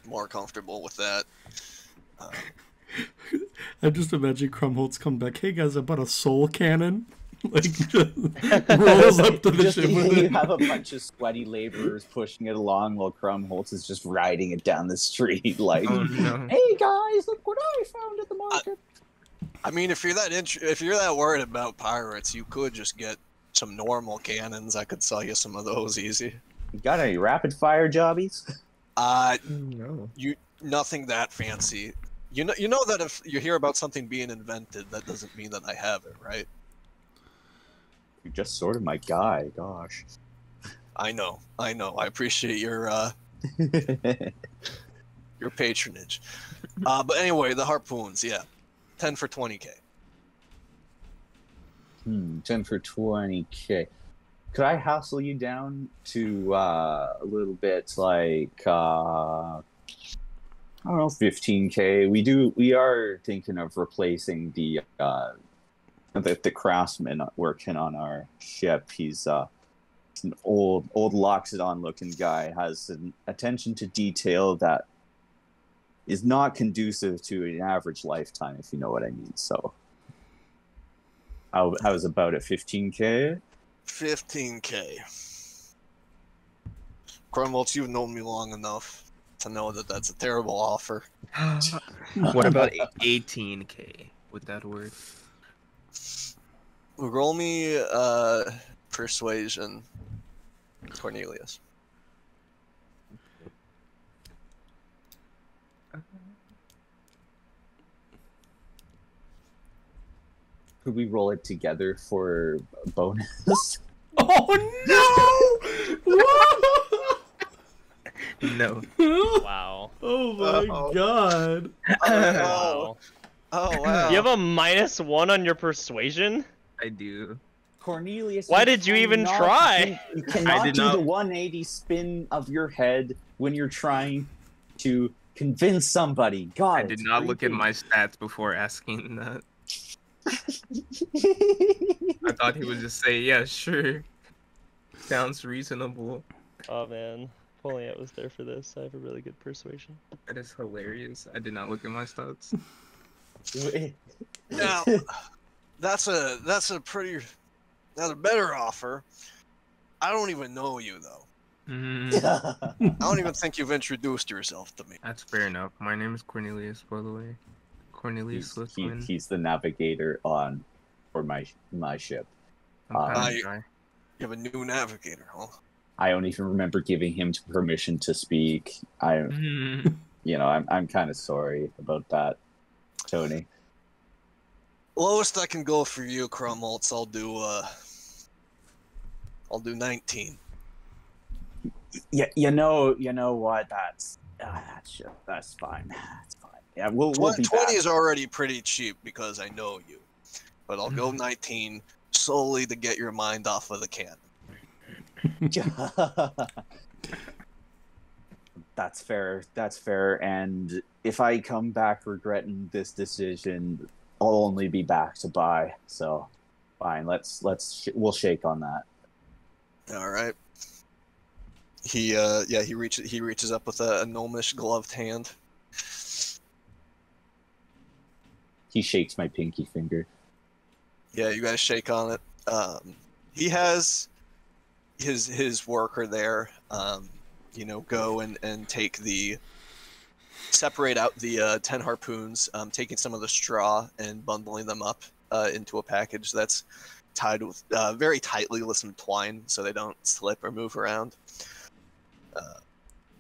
more comfortable with that. I just imagine Krumholtz come back. Hey guys, I bought a soul cannon. Like just rolls up to the ship with You it. have a bunch of sweaty laborers pushing it along while Krumholtz is just riding it down the street like, Oh no. hey guys, look what I found at the market. I mean, if you're that worried about pirates, you could just get some normal cannons. I could sell you some of those easy. You got any rapid fire jobbies? No. Nothing that fancy. You know that if you hear about something being invented, that doesn't mean that I have it, right? You're just sort of my guy, gosh. I know. I appreciate your patronage. But anyway, the harpoons, yeah. 10 for 20k. 10 for 20k. Could I hassle you down to a little bit like I don't know, 15K. We are thinking of replacing the craftsman working on our ship. He's an old Loxodon looking guy, has an attention to detail that is not conducive to an average lifetime, if you know what I mean. So how's about it? 15K? 15K. Crumwelts, you've known me long enough to know that that's a terrible offer. What about 18K? Would that work? Roll me persuasion, Cornelius. Could we roll it together for a bonus? Oh no! No. Wow. Oh my Uh-oh. god! Wow. Oh wow! You have a -1 on your persuasion? I do. Cornelius, Why did you even cannot try? You cannot did do not. the 180 spin of your head when you're trying to convince somebody. God, I did not look at my stats before asking that. I thought he would just say, yeah, sure. Sounds reasonable. Oh man, if only I was there for this. I have a really good persuasion. That is hilarious. I did not look at my stats. Now, that's a better offer. I don't even know you though. I don't even think you've introduced yourself to me. That's fair enough. My name is Cornelius, by the way. Cornelius Swiftwind. he's the navigator for my ship. I'm kinda you shy. have a new navigator, huh? I don't even remember giving him permission to speak. I'm kind of sorry about that, Tony. Lowest I can go for you, Crumwelts, I'll do 19. Yeah, you know what? That's fine. That's fine. Yeah, we'll be 20 back. is already pretty cheap because I know you. But I'll go 19 solely to get your mind off of the cannon. That's fair. That's fair. And if I come back regretting this decision, I'll only be back to buy. So, fine. We'll shake on that. All right. He reaches up with a gnomish gloved hand. He shakes my pinky finger. Yeah, you guys shake on it. He has his worker there. Go and separate out the 10 harpoons, taking some of the straw and bundling them up into a package that's tied with very tightly with some twine so they don't slip or move around.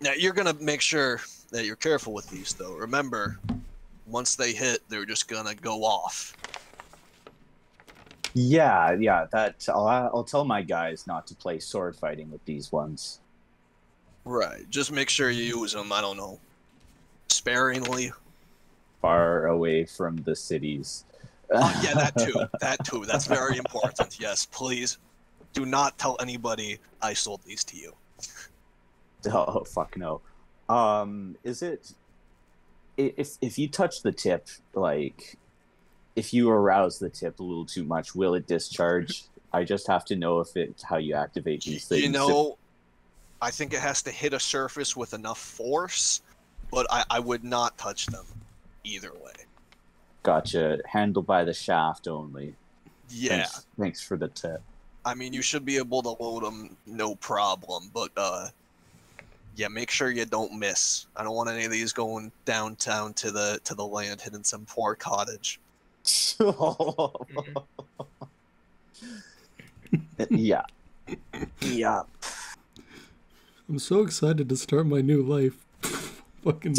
Now you're gonna make sure that you're careful with these, though. Remember, once they hit, they're just gonna go off. Yeah. That I'll tell my guys not to play sword fighting with these ones. Right. Just make sure you use them. I don't know, sparingly. Far away from the cities. Yeah, that too. That too. That's very important. Yes, please. Do not tell anybody I sold these to you. Oh fuck no. Is it if you touch the tip, like if you arouse the tip a little too much, will it discharge? I just have to know how you activate these things. I think it has to hit a surface with enough force, but I would not touch them either way. Gotcha. Handled by the shaft only. Yeah. Thanks for the tip. I mean, you should be able to load them no problem, but yeah, make sure you don't miss. I don't want any of these going downtown to the land, hitting some poor cottage. Yeah. Yeah. I'm so excited to start my new life. Fucking.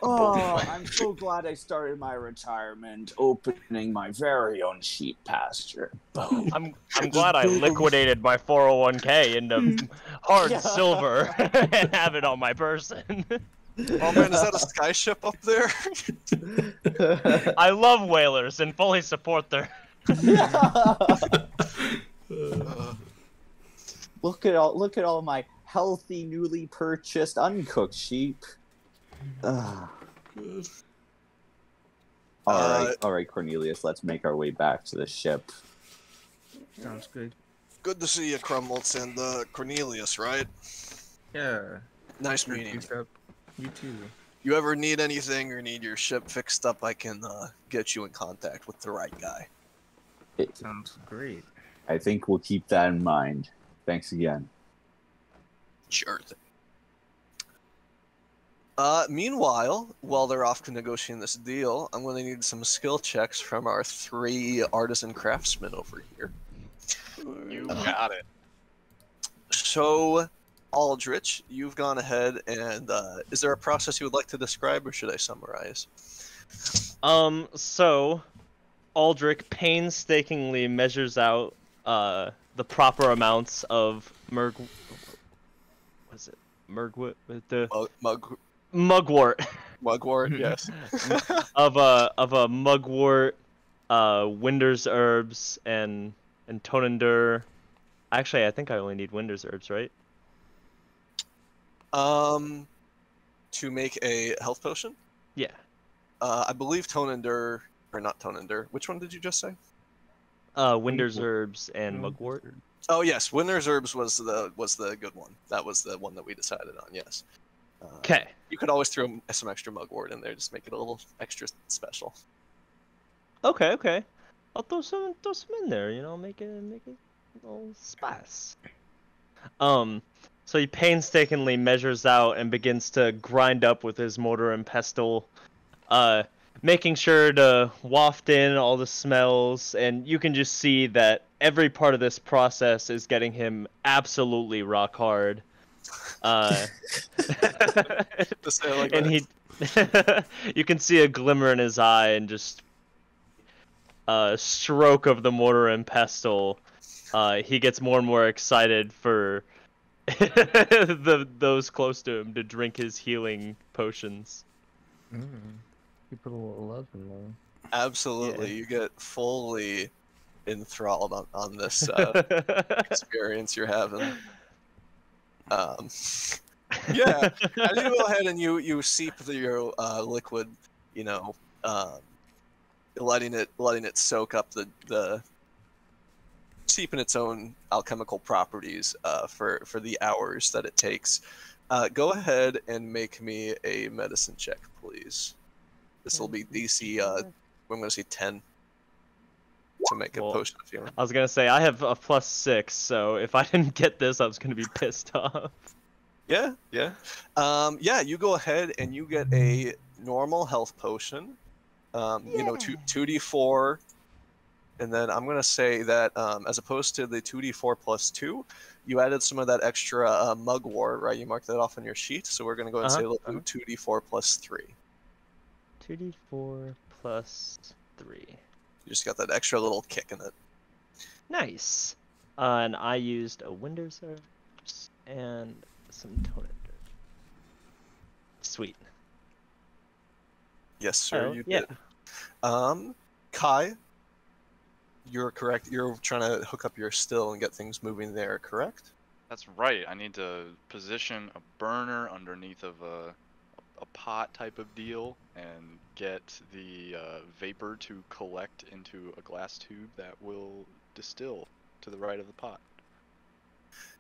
Oh, I'm so glad I started my retirement opening my very own sheep pasture. Boom. I'm glad I liquidated my 401k into hard silver and have it on my person. Oh man, is that a skyship up there? I love whalers and fully support their. Look at all my healthy, newly purchased, uncooked sheep. Ugh. Good. All right, Cornelius. Let's make our way back to the ship. Sounds good. Good to see you, Crumbolts and Cornelius, right? Yeah. Nice meeting you. Peace up. You too. You ever need anything or need your ship fixed up, I can get you in contact with the right guy. Sounds great. I think we'll keep that in mind. Thanks again. Sure thing. Meanwhile, while they're off negotiating this deal, I'm going to need some skill checks from our 3 artisan craftsmen over here. You got it. So, Aldrich, you've gone ahead and is there a process you would like to describe, or should I summarize? So Aldrich painstakingly measures out the proper amounts of mugwort, Mugwort, yes. of a mugwort, Winder's herbs, and Tonendur. Actually, I think I only need Winder's herbs, right? To make a health potion? Yeah. I believe Tonendur, or not Tonendur. Which one did you just say? Winder's herbs and mugwort. Oh yes, Winter's Herbs was the good one. That was the one that we decided on. Yes. Okay. You could always throw some extra mugwort in there, just make it a little extra special. Okay. I'll throw some in there. You know, make it a little spice. So he painstakingly measures out and begins to grind up with his mortar and pestle, making sure to waft in all the smells, and you can just see that every part of this process is getting him absolutely rock hard. And he, you can see a glimmer in his eye, and just a stroke of the mortar and pestle. He gets more and more excited for those close to him to drink his healing potions. You put a little love in there. Absolutely, yeah. You get fully enthralled on this experience you're having. Yeah, as you go ahead and you seep your liquid, you know, letting it soak up the seeping its own alchemical properties for the hours that it takes. Go ahead and make me a medicine check, please. This will be DC. I'm going to say 10 to make a potion of healing. I was gonna say I have a +6, so if I didn't get this, I was gonna be pissed off. Yeah. Yeah. You go ahead and you get a normal health potion. You know, 2d4. And then I'm going to say that as opposed to the 2d4 plus 2, you added some of that extra mugwort, right? You marked that off on your sheet. So we're going to go and say 2d4 plus 3. 2d4 plus 3. You just got that extra little kick in it. Nice. And I used a Winder's herbs and some Tonendur. Sweet. Yes, sir, you yeah. did. Kai, you're correct. You're trying to hook up your still and get things moving there, correct? That's right. I need to position a burner underneath of a pot type of deal and get the vapor to collect into a glass tube that will distill to the right of the pot.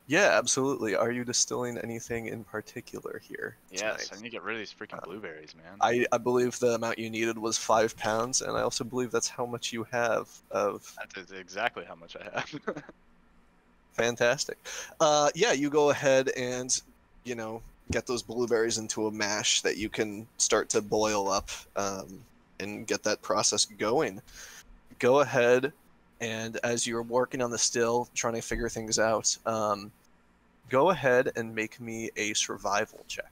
Yeah, absolutely. Are you distilling anything in particular here tonight? Yes, I need to get rid of these freaking blueberries, man. I believe the amount you needed was 5 pounds, and I also believe that's how much you have of... That's exactly how much I have. Fantastic. Yeah, you go ahead and, you know, get those blueberries into a mash that you can start to boil up and get that process going. Go ahead, and as you're working on the still, trying to figure things out, go ahead and make me a survival check.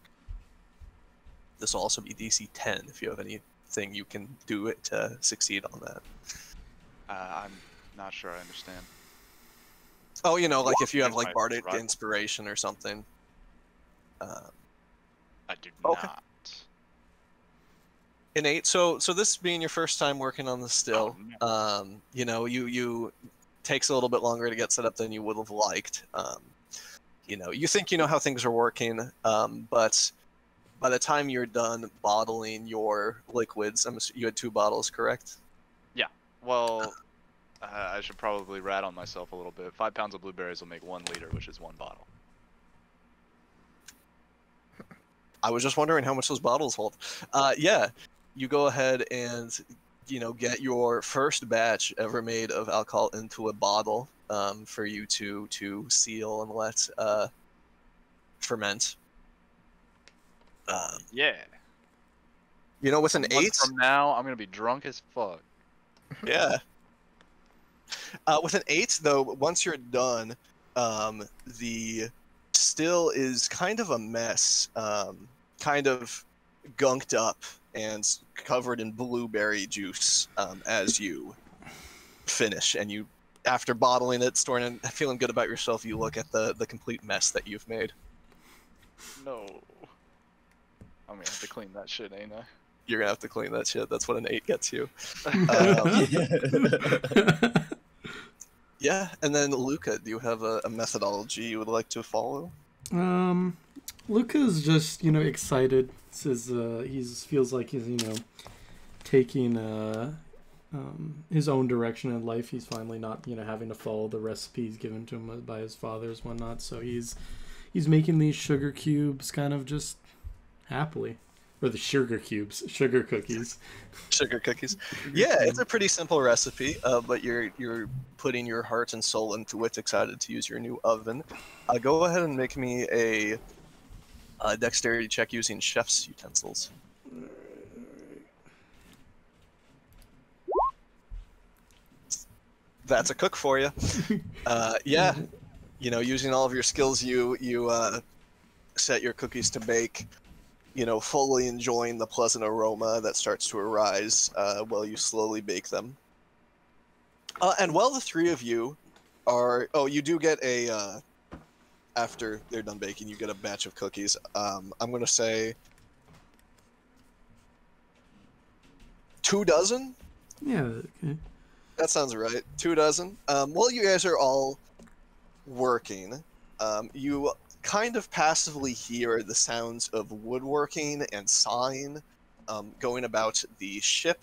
This will also be DC 10 if you have anything you can do it to succeed on that. I'm not sure I understand. Oh, you know, like if you have like bardic inspiration or something. I do not. Innate. So this being your first time working on the still, you know, you takes a little bit longer to get set up than you would have liked. you think you know how things are working, but by the time you're done bottling your liquids, you had 2 bottles, correct? Yeah. Well, I should probably rat on myself a little bit. 5 pounds of blueberries will make 1 liter, which is 1 bottle. I was just wondering how much those bottles hold. Yeah, you go ahead and get your first batch ever made of alcohol into a bottle for you to seal and let ferment. Yeah. With an A month 8, from now, I'm gonna be drunk as fuck. yeah. With an 8, though, once you're done, the still is kind of a mess, kind of gunked up and covered in blueberry juice as you finish. And you, after bottling it, storing it, feeling good about yourself, you look at the complete mess that you've made. No. I'm gonna have to clean that shit, ain't I? You're gonna have to clean that shit. That's what an 8 gets you. Yeah, and then Luca, do you have a methodology you would like to follow? Luca's just excited. Says he feels like he's taking his own direction in life. He's finally not having to follow the recipes given to him by his fathers, whatnot. So he's making these sugar cubes kind of just happily. Or the sugar cubes, sugar cookies. Sugar cookies. Yeah, it's a pretty simple recipe, but you're putting your heart and soul into it. Excited to use your new oven. Go ahead and make me a dexterity check using chef's utensils. That's a cook for you. Yeah, using all of your skills, you set your cookies to bake. Fully enjoying the pleasant aroma that starts to arise while you slowly bake them. And while the 3 of you are... Oh, you do get a... after they're done baking, you get a batch of cookies. I'm going to say... 2 dozen? Yeah, okay. That sounds right. 2 dozen. While you guys are all working, you kind of passively hear the sounds of woodworking and sawing going about the ship.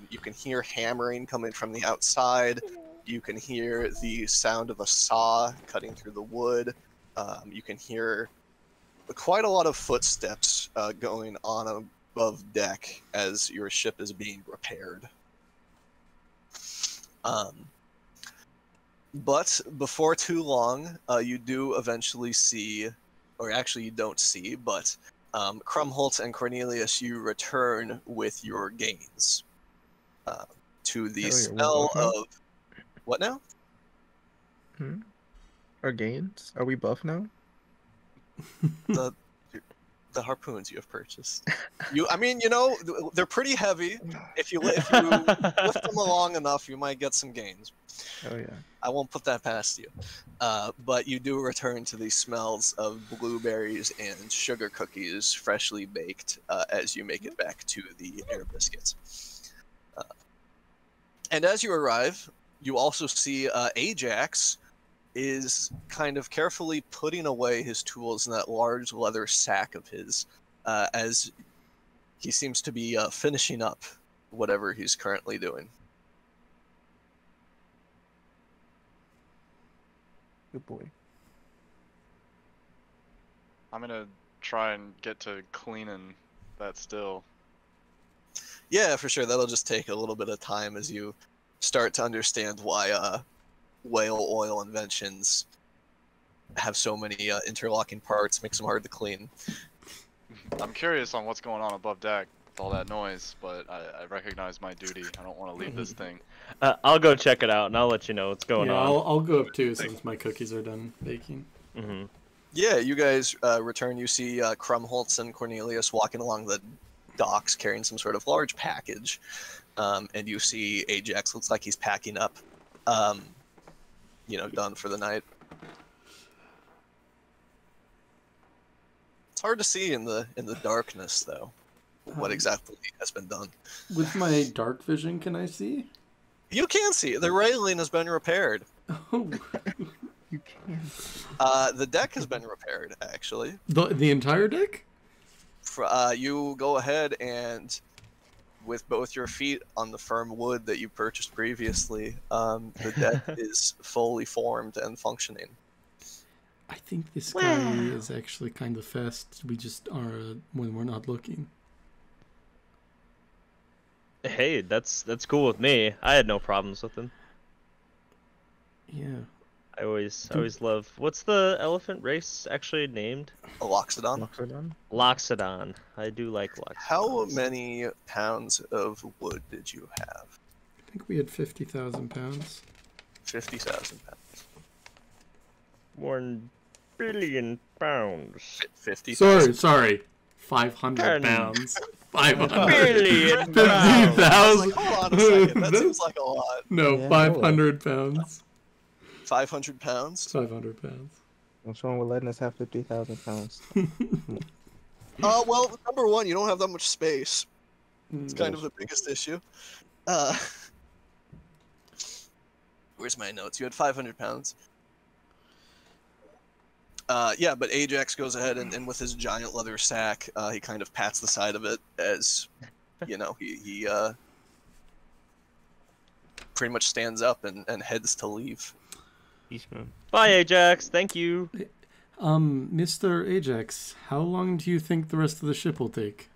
You can hear hammering coming from the outside. You can hear the sound of a saw cutting through the wood. You can hear quite a lot of footsteps going on above deck as your ship is being repaired. But before too long, you do eventually see, or actually you don't see, but Krumholtz and Cornelius, you return with your gains to the smell of... What now? Our gains? Are we buff now? The harpoons you have purchased. They're pretty heavy. If you lift them long enough, you might get some gains. Oh yeah. I won't put that past you. But you do return to the smells of blueberries and sugar cookies freshly baked as you make it back to the air biscuits. And as you arrive, you also see Ajax is kind of carefully putting away his tools in that large leather sack of his as he seems to be finishing up whatever he's currently doing. Good boy. I'm gonna try and get to cleaning that still. Yeah, for sure. That'll just take a little bit of time as you start to understand why whale oil inventions have so many interlocking parts, makes them hard to clean. I'm curious on what's going on above deck with all that noise, but I recognize my duty. I don't want to leave this thing. I'll go check it out, and I'll let you know what's going on. I'll go up too since my cookies are done baking. Mm-hmm. Yeah, you guys return. You see Krumholtz and Cornelius walking along the docks carrying some sort of large package. And you see Ajax, looks like he's packing up, done for the night. It's hard to see in the darkness, though, what exactly has been done. With my dark vision, can I see? You can see. The railing has been repaired. Oh. You can. The deck has been repaired, actually. The entire deck? You go ahead and, with both your feet on the firm wood that you purchased previously, the deck is fully formed and functioning. I think this guy is actually kind of fast. We just are when we're not looking. Hey, that's cool with me. I had no problems with him. Yeah. I always love. What's the elephant race actually named? Loxodon. Loxodon? Loxodon. I do like Loxodon. How many pounds of wood did you have? I think we had 50,000 pounds. 50,000 pounds. 1 billion pounds. 50,000. Sorry. 500 10 pounds. 500. billion pounds. 50,000. Hold on a second. That seems like a lot. No, Yeah, 500 pounds. 500 pounds? 500 pounds. What's wrong with letting us have 50,000 pounds? Well, number one, you don't have that much space. It's kind of Yes. the biggest issue. Where's my notes? You had 500 pounds. Yeah, but Ajax goes ahead and with his giant leather sack, he kind of pats the side of it as, you know, he pretty much stands up and heads to leave. Peace, man. Bye, Ajax. Thank you. Mr. Ajax, how long do you think the rest of the ship will take?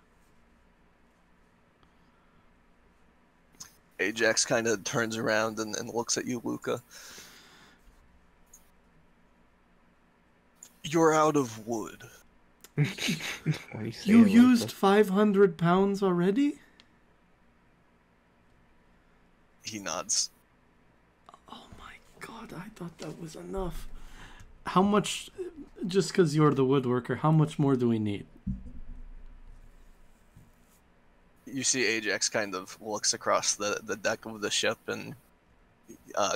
Ajax kind of turns around and looks at you, Luca. You're out of wood. Why you say You it like used that? 500 pounds already? He nods. Oh my god, I thought that was enough. How much, just because you're the woodworker, how much more do we need? You see Ajax kind of looks across the deck of the ship and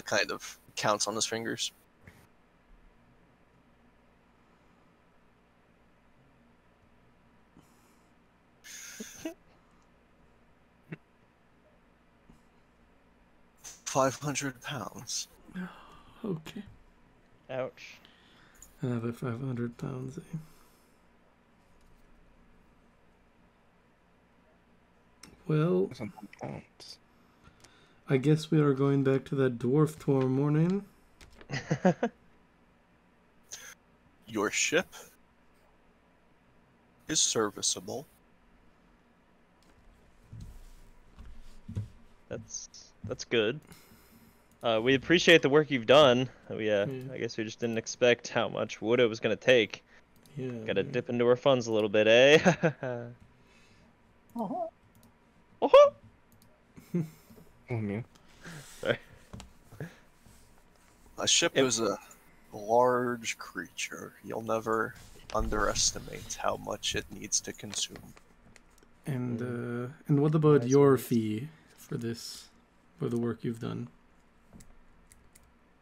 kind of counts on his fingers. £500. Okay. Ouch. Another 500 pounds, eh? Well, Some pounds. I guess we are going back to that dwarf tomorrow morning. Your ship is serviceable. That's good. We appreciate the work you've done. Yeah. I guess we just didn't expect how much wood it was gonna take. Yeah. Gotta yeah. dip into our funds a little bit, eh? Oh, man. Sorry. A ship Yep. is a large creature. You'll never underestimate how much it needs to consume. And what about Nice your words. fee for this, for the work you've done?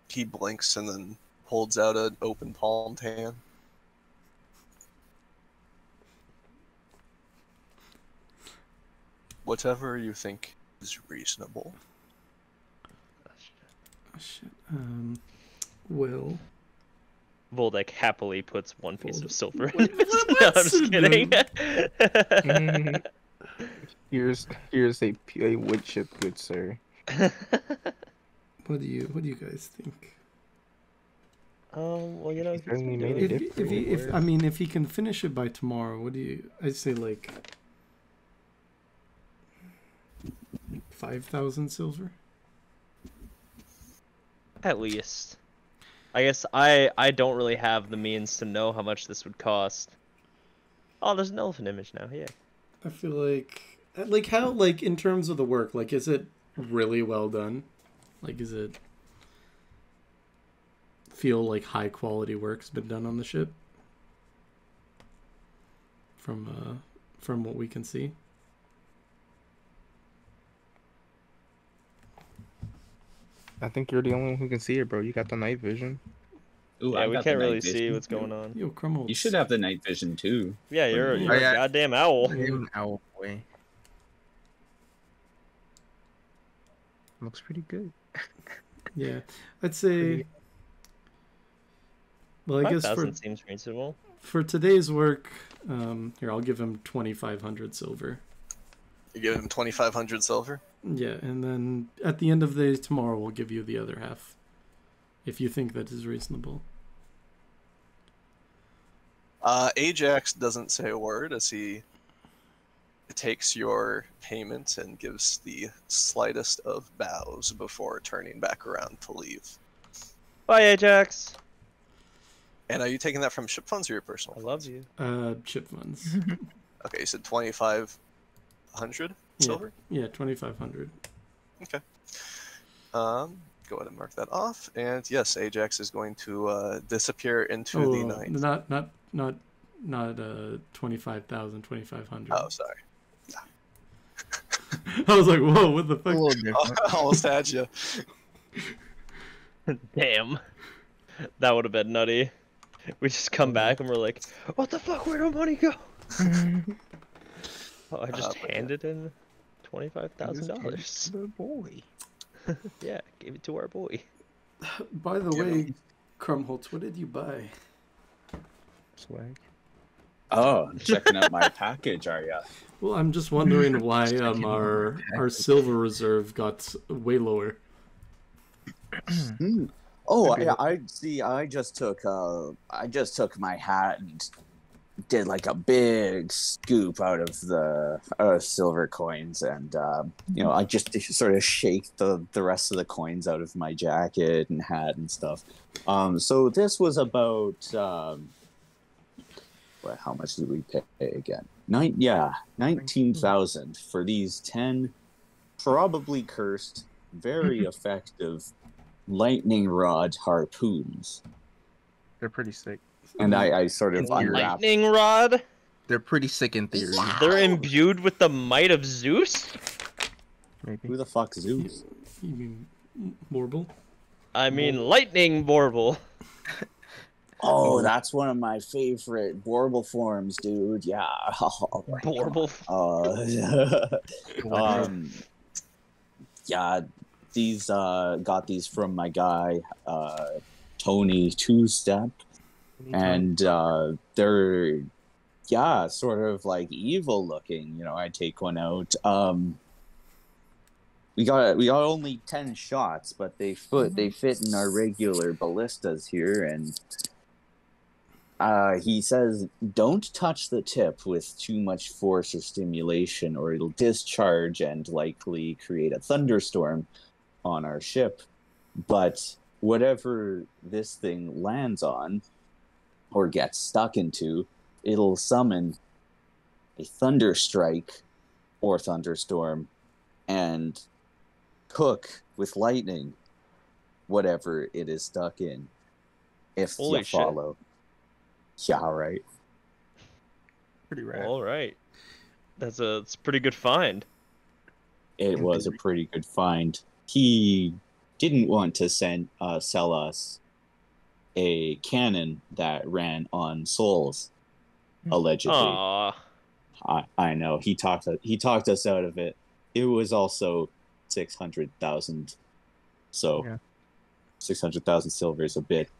He blinks and then holds out an open palmed hand. Whatever you think is reasonable. Oh, shit. Well, Voldek happily puts one piece of Voldek- silver What- in his. what- No, I'm what's just kidding. Here's a wood chip, good sir. what do you guys think? Well, you know, he's certainly been made doing a If, difference. if he can finish it by tomorrow, what do you? I'd say like 5,000 silver. At least. I guess I don't really have the means to know how much this would cost. Oh, there's an elephant image now. Yeah. I feel like how like in terms of the work, like is it really well done? Like is it feel like high quality work's been done on the ship? From what we can see. I think you're the only one who can see it, bro. You got the night vision. Ooh, Yeah, I we got the can't really night see vision. what's going on. Yo, Crumble. You should have the night vision too. Yeah, you're Oh, a yeah. goddamn owl. An owl boy. Looks pretty good. Yeah, I'd say Well, I guess 5,000 seems reasonable. for today's work, here, I'll give him 2,500 silver. You give him 2,500 silver. Yeah, and then at the end of the day tomorrow, we'll give you the other half, if you think that is reasonable. Ajax doesn't say a word as he takes your payment and gives the slightest of bows before turning back around to leave. Bye, Ajax. And are you taking that from ship funds or your personal I funds? love you. Chip funds. Okay, you said 2,500 silver? Yeah, 2,500. Okay. Go ahead and mark that off. And yes, Ajax is going to disappear into the night. Not 25,000, 2,500. Oh, sorry. I was like, whoa, what the fuck? A little different. Almost had you. Damn. That would have been nutty. We just come back and we're like, what the fuck? Where'd our money go? Oh, I just but handed in $25,000. The boy. Yeah, gave it to our boy. By the way, Crumholtz, what did you buy? Swag. Oh, checking out my package, are ya? Well, I'm just wondering why our silver reserve got way lower. Oh, I see. I just took my hat and did like a big scoop out of the silver coins, and I just sort of shake the rest of the coins out of my jacket and hat and stuff. So this was about how much did we pay again? 19,000 for these 10 probably cursed, very effective lightning rod harpoons. They're pretty sick. And I sort of unwrapped. Lightning rod? They're pretty sick in theory. They're imbued with the might of Zeus? Maybe. Who the fuck Zeus? You mean Morble? I mean, lightning Borble. Oh, that's one of my favorite Borble forms, dude. Yeah. Borble. Yeah, these got these from my guy Tony Two Step, and they're sort of like evil looking. I take one out. We got only 10 shots, but they fit in our regular ballistas here, and he says don't touch the tip with too much force or stimulation, or it'll discharge and likely create a thunderstorm on our ship. But whatever this thing lands on or gets stuck into, it'll summon a thunderstrike or thunderstorm and cook with lightning whatever it is stuck in, if Holy you follow. Yeah, right. Pretty rad. All right. It's a pretty good find. It was a pretty good find. He didn't want to sell us a cannon that ran on souls, allegedly. Aww. I know. He talked us out of it. It was also 600,000. So Yeah. 600,000 silver is a bit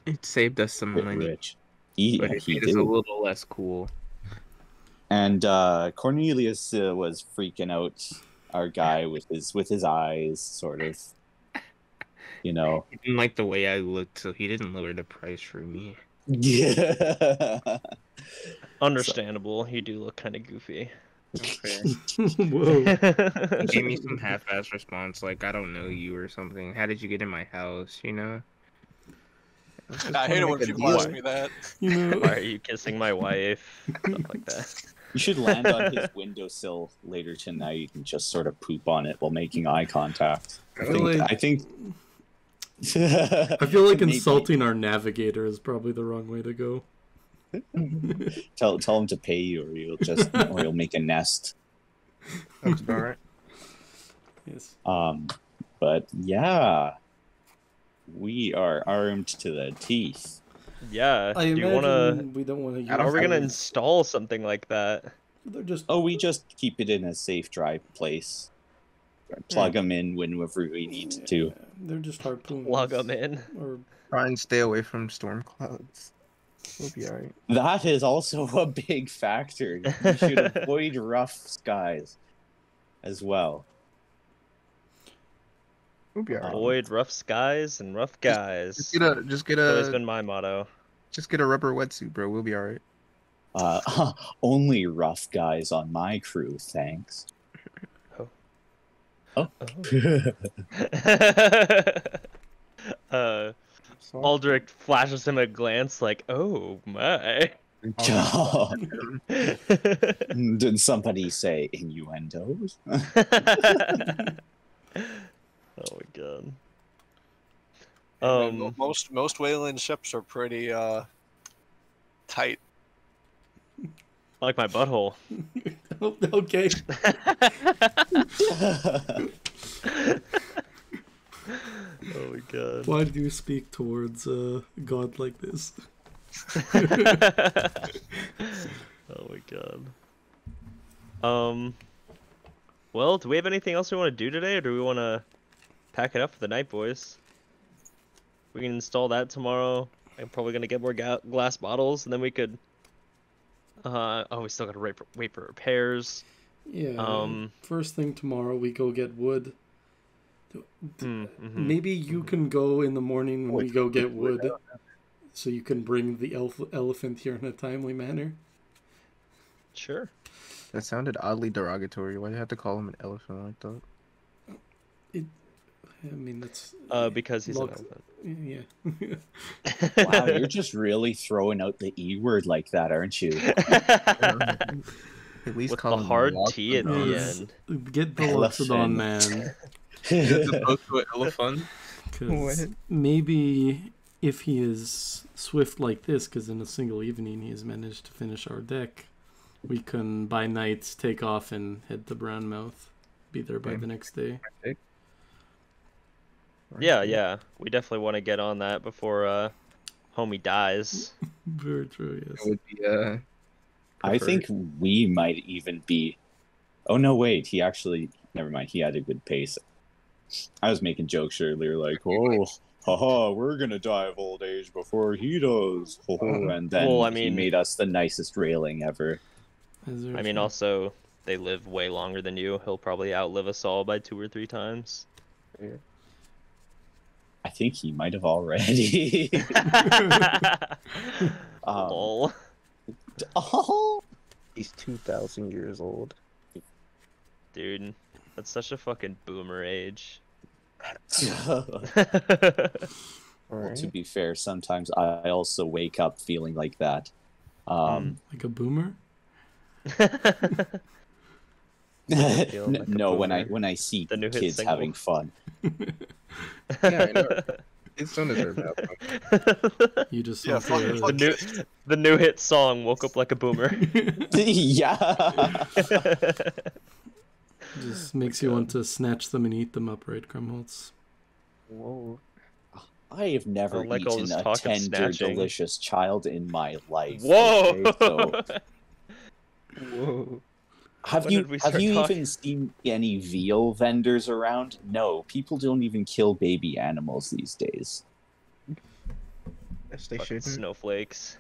It saved us some money, rich. but it He made us did. a little less cool. And Cornelius was freaking out our guy with his eyes, sort of. He didn't like the way I looked, so he didn't lower the price for me. Yeah. Understandable. You do look kind of goofy. Okay. Whoa. He gave me some half-ass response, like, I don't know you or something. How did you get in my house, I hate it when people ask me that. Why are you kissing my wife? Stuff like that. You should land on his windowsill later tonight and just sort of poop on it while making eye contact. I think I feel like insulting our navigator is probably the wrong way to go. Tell him to pay you, or you'll make a nest. That's about right. Yes. But yeah, we are armed to the teeth. Yeah. I Do you want to... imagine we don't want to use How are we going to those. install something like that? They're just We just keep it in a safe, dry place. Plug them in whenever we need to. They're just harpoons. Plug them in. Or Try and stay away from storm clouds. We'll be alright. That is also a big factor. You should avoid rough skies as well. We'll be alright. Avoid rough skies and rough guys. Just get a That's always been my motto. just get a rubber wetsuit, bro. We'll be alright. Only rough guys on my crew, thanks. Oh. Oh. Aldrich flashes him a glance like, "Oh my." Did somebody say innuendos? Oh my god. Most whaling ships are pretty tight. Like my butthole. okay. Oh my god. Why do you speak towards God like this? Oh my god. Well, do we have anything else we want to do today, or do we want to pack it up for the night, boys? We can install that tomorrow. I'm probably gonna get more glass bottles, and then we could. Oh, we still gotta wait for repairs. Yeah. First thing tomorrow, we go get wood. Mm-hmm. Maybe you can go in the morning when we go get wood, so you can bring the elephant here in a timely manner. Sure. That sounded oddly derogatory. Why do you have to call him an elephant like that? I mean, that's because he's an elephant. Yeah. Wow, you're just really throwing out the E word like that, aren't you? At least With call the him hard Loxodon. T at the end. Get the Loxodon, man. As opposed to an elephant. 'Cause maybe if he is swift like this, because in a single evening he has managed to finish our deck, we can by night take off and head to Brownmouth. Be there by the next day. Yeah. We definitely want to get on that before homie dies. Very true, yes. That would be, I think we might even be. Oh no, wait. He actually. Never mind. He had a good pace. I was making jokes earlier, like, "Oh, haha, we're gonna die of old age before he does." And then Well, I he mean- made us the nicest railing ever. I mean, also they live way longer than you. He'll probably outlive us all by 2 or 3 times. I think he might have already. Lol. Oh, he's 2,000 years old. Dude, that's such a fucking boomer age. Well, to be fair, sometimes I also wake up feeling like that. Like a boomer? Feeling like a No, when boomer. I see The new hit kids single. having fun. Yeah, I know. Kids don't deserve that. You just Yeah, want to- fuck the new hit song "Woke Up Like a Boomer." Yeah. just makes you want to snatch them and eat them up, right, Grumholtz? Whoa. I have never Don't like all eaten this a talk of tender, snatching. delicious child in my life. Whoa! okay? So, Whoa. have When you did we start even talking? seen any veal vendors around? No, people don't even kill baby animals these days. Yes, they Fucking shouldn't. snowflakes.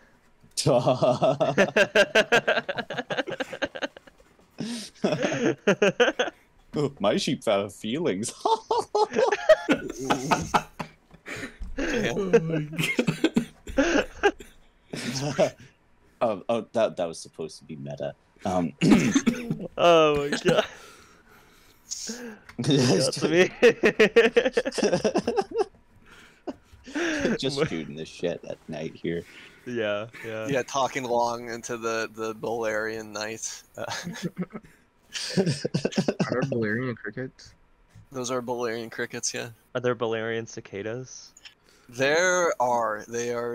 My sheep have feelings. Oh my god. That was supposed to be meta. Oh my god. Got to me. Just shooting the shit at night here. Yeah. Yeah, talking long into the Bolarian night. Are there Valerian crickets? Those are Bolarian crickets, yeah. Are there Bolarian cicadas? They are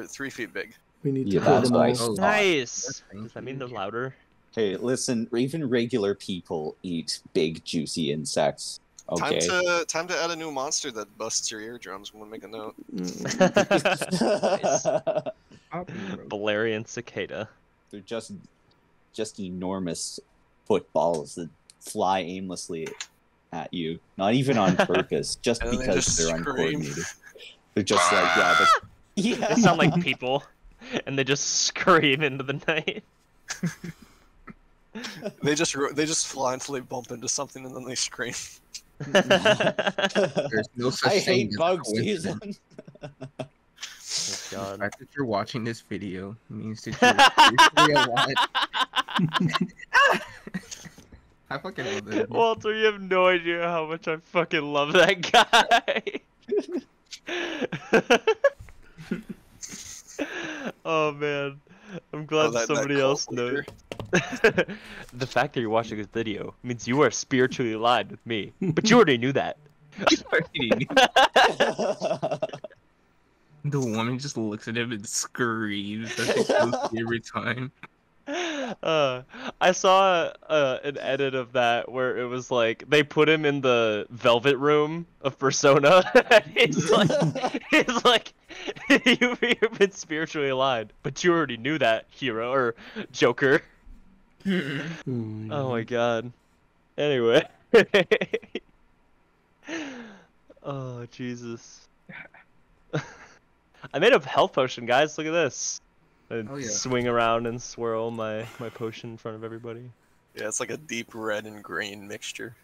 3 feet big. We need to Yeah, kill that's them what I all. saw. Nice. Thank Does that mean you. they're louder? Hey, listen, even regular people eat big, juicy insects. Okay. Time to add a new monster that busts your eardrums. I'm gonna make a note. Poppy, bro. Bolarian cicada. They're just enormous footballs that fly aimlessly at you, not even on purpose, just And then they because just they're scream. uncoordinated. They're just like, yeah, yeah. They sound like people, and they just scream into the night. They just fly until they bump into something and then they scream. There's no such I thing hate as a bug coincidence. season. Oh, The God. fact that you're watching this video means that you're seriously alive. I fucking love that. Dude. Walter, you have no idea how much I fucking love that guy. Oh man, I'm glad that somebody else cult knows. leader. The fact that you're watching this video means you are spiritually aligned with me, but you already knew that. The woman just looks at him and screams. That's what kills me every time. I saw an edit of that where it was like they put him in the velvet room of Persona. And it's like you've been spiritually aligned, but you already knew that, hero or Joker. Oh my god. Anyway. Oh Jesus. I made a health potion, guys. Look at this. I Oh, yeah. swing around and swirl my potion in front of everybody. Yeah, it's like a deep red and green mixture.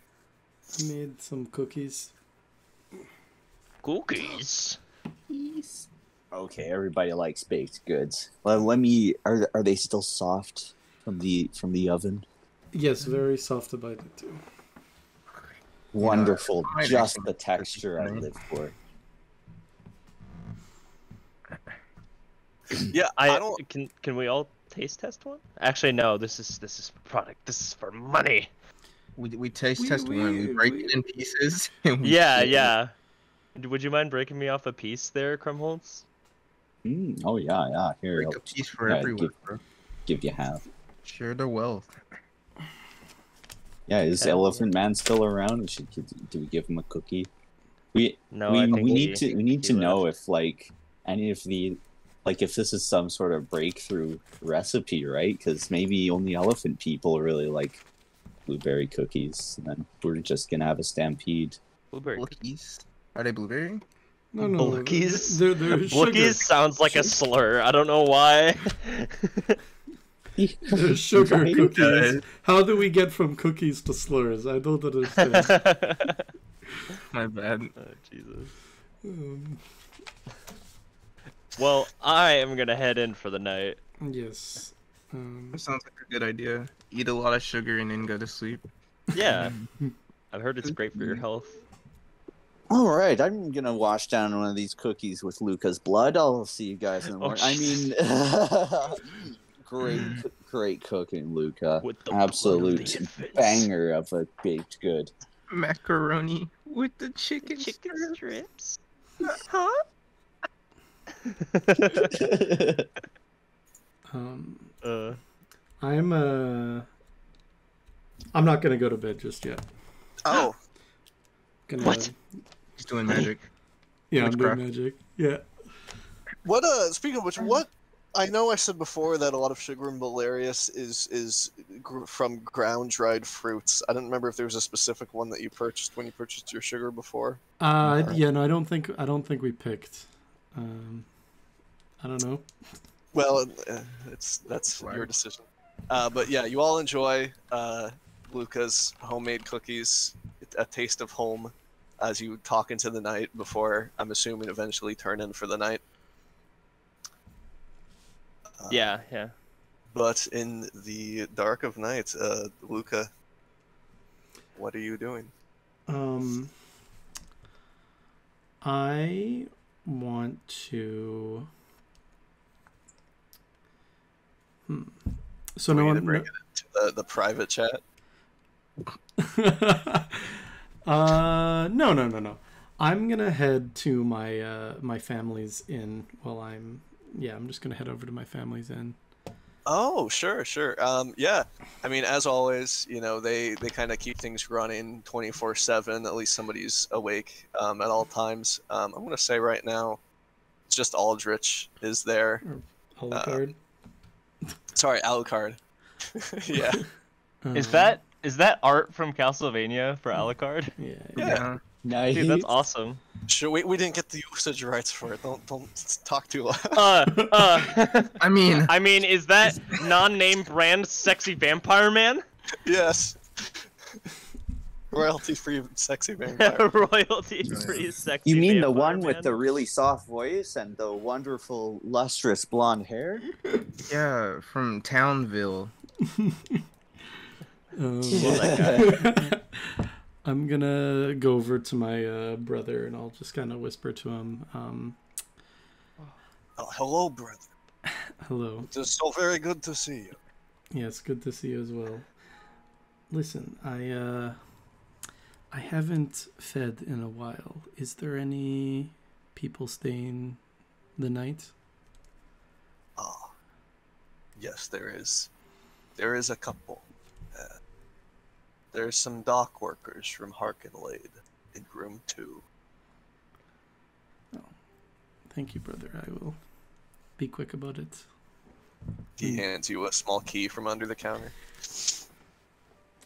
I made some cookies. Cookies. Okay, everybody likes baked goods. Well, let me. Are they still soft from the oven? Yes, very soft to bite into. Wonderful, I just actually the texture I like live for. Yeah, I don't. Can we all taste test one? Actually, no. This is product. This is for money. We taste test one. We break it in pieces. And we Yeah, share it. yeah. Would you mind breaking me off a piece there, Crumholtz? Oh yeah. Here, Break I'll a piece for yeah, everyone, bro. give you half. Share the wealth. Yeah, is Hell yeah. Elephant Man still around? Do we give him a cookie? We No, I think we he- need he to know left. if like any of the if this is some sort of breakthrough recipe, right? Because maybe only elephant people really like blueberry cookies, and then we're just gonna have a stampede. Blueberry. Blookies. Are they blueberry? No, no. Blookies? They're sugar. Blookies sounds like a slur. I don't know why. They're sugar Right? cookies. How do we get from cookies to slurs? I don't understand. My bad. Oh, Jesus. Um, Well, I am gonna head in for the night. yes. That sounds like a good idea. Eat a lot of sugar and then go to sleep. Yeah. I've heard it's great for your health. All right, I'm gonna wash down one of these cookies with Luca's blood. I'll see you guys in the Oh, morning. I mean, great cooking, Luca. With the blood of Absolute the infants. banger of a baked good. Macaroni with the chicken strips. Huh? I'm not gonna go to bed just yet. Oh, Gonna, What? He's doing magic. Yeah, I'm doing Witchcraft. magic. Yeah. what? Speaking of which, what? I know I said before that a lot of sugar in Bolarius is from ground dried fruits. I don't remember if there was a specific one that you purchased when you purchased your sugar before. Yeah. No, I don't think we picked. I don't know. Well, that's your decision. But yeah, you all enjoy Luca's homemade cookies, a taste of home, as you talk into the night before, I'm assuming, eventually turn in for the night. Yeah. But in the dark of night, Luca, what are you doing? I want to. So Do we no need to one. bring it into the private chat? No. I'm gonna head to my family's inn while I'm just gonna head over to my family's inn. Oh, sure. Yeah, I mean, as always, they kind of keep things running 24/7. At least somebody's awake at all times. I'm gonna say right now, it's just Aldrich is there. Alucard. Sorry, Alucard. Yeah. Is Is that art from Castlevania for Alucard? Yeah. Yeah. Nice. Dude, that's awesome. Sure, we didn't get the usage rights for it. Don't talk too loud. I mean, I mean, is that non-name brand sexy vampire man? Yes. Royalty-free sexy vampire. Royalty-free sexy You mean the vampire one with man? the really soft voice and the wonderful, lustrous blonde hair? yeah, from Townville. I'm gonna go over to my brother and I'll just kind of whisper to him, Oh, hello, brother. hello. It is so very good to see you. Yes, good to see you as well. Listen, I haven't fed in a while. Is there any people staying the night? Ah, yes, there is. There is a couple. There's some dock workers from Harkenlade in room 2. Thank you, brother. I will be quick about it. He hands you a small key from under the counter.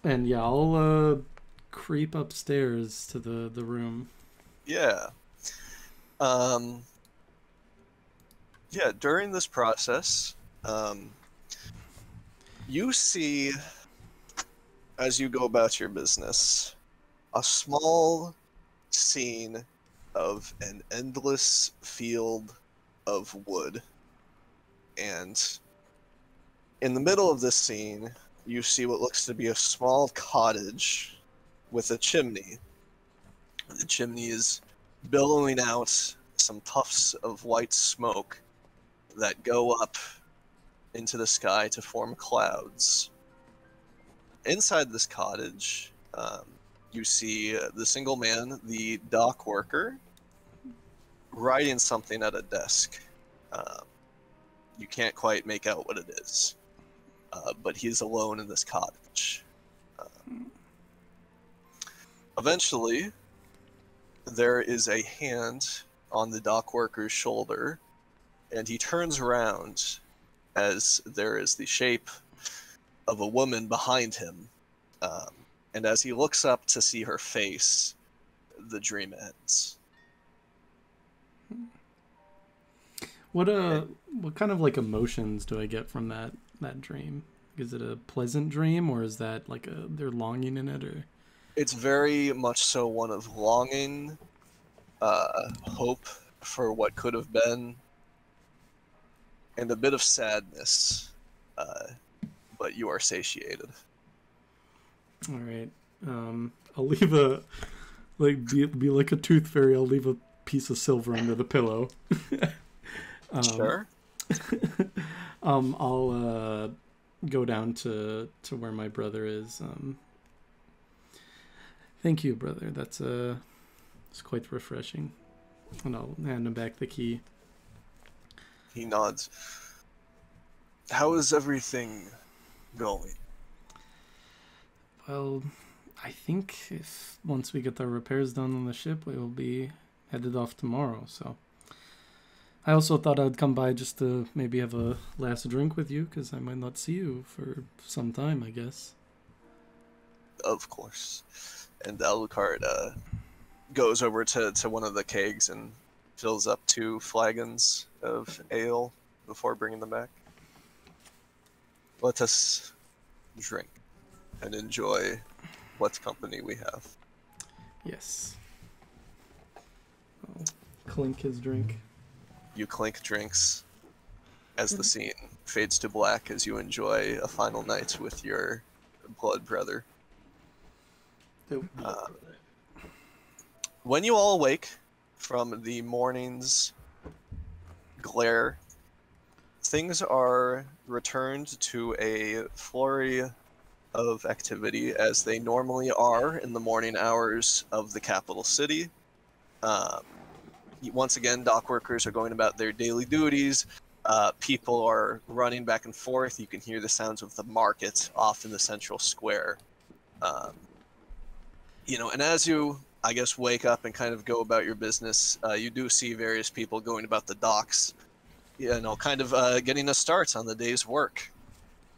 And yeah, I'll creep upstairs to the room. Yeah. Yeah, during this process, you see, as you go about your business, a small scene of an endless field of wood. And in the middle of this scene, you see what looks to be a small cottage with a chimney. The chimney is billowing out some puffs of white smoke that go up into the sky to form clouds. Inside this cottage, you see the single man, the dock worker, writing something at a desk. You can't quite make out what it is, but he's alone in this cottage. Eventually, there is a hand on the dock worker's shoulder, and he turns around as there is the shape of a woman behind him. And as he looks up to see her face, the dream ends. What kind of like emotions do I get from that dream? Is it a pleasant dream, or is that like they're longing in it, or? It's very much so one of longing, hope for what could have been, and a bit of sadness, but you are satiated. All right. I'll leave be like a tooth fairy. I'll leave a piece of silver under the pillow. Sure. I'll go down to where my brother is. Thank you, brother. It's quite refreshing. And I'll hand him back the key. He nods. How is everything going? Well, I think if once we get the repairs done on the ship, we will be headed off tomorrow. So I also thought I'd come by just to maybe have a last drink with you, because I might not see you for some time, I guess. Of course. And Alucard goes over to one of the kegs and fills up 2 flagons of ale before bringing them back. Let us drink and enjoy what company we have. Yes. I'll clink his drink. You clink drinks as the scene fades to black as you enjoy a final night with your blood brother. When you all awake from the morning's glare, things are returned to a flurry of activity as they normally are in the morning hours of the capital city. Once again, dock workers are going about their daily duties. People are running back and forth. You can hear the sounds of the market off in the central square. And as you, I guess, wake up and kind of go about your business, you do see various people going about the docks, kind of getting a start on the day's work.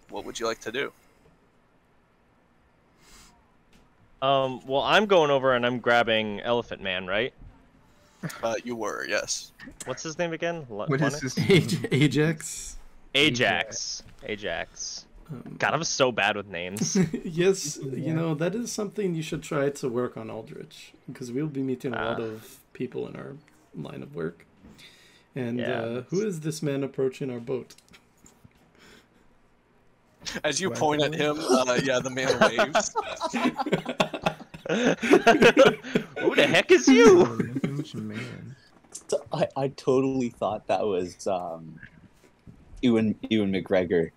What would you like to do? Well, I'm going over and I'm grabbing Elephant Man, right? You were, yes. What's his name again? What is Lennox? this? Ajax. Ajax. Ajax. God, I'm so bad with names. Yes, Yeah. you know, that is something you should try to work on, Aldrich, because we'll be meeting a lot Ah. of people in our line of work. And Yeah, who is this man approaching our boat? As you Black point at boy? him, yeah, the man waves. Who the heck is you? Orange man. So I totally thought that was Ewan McGregor.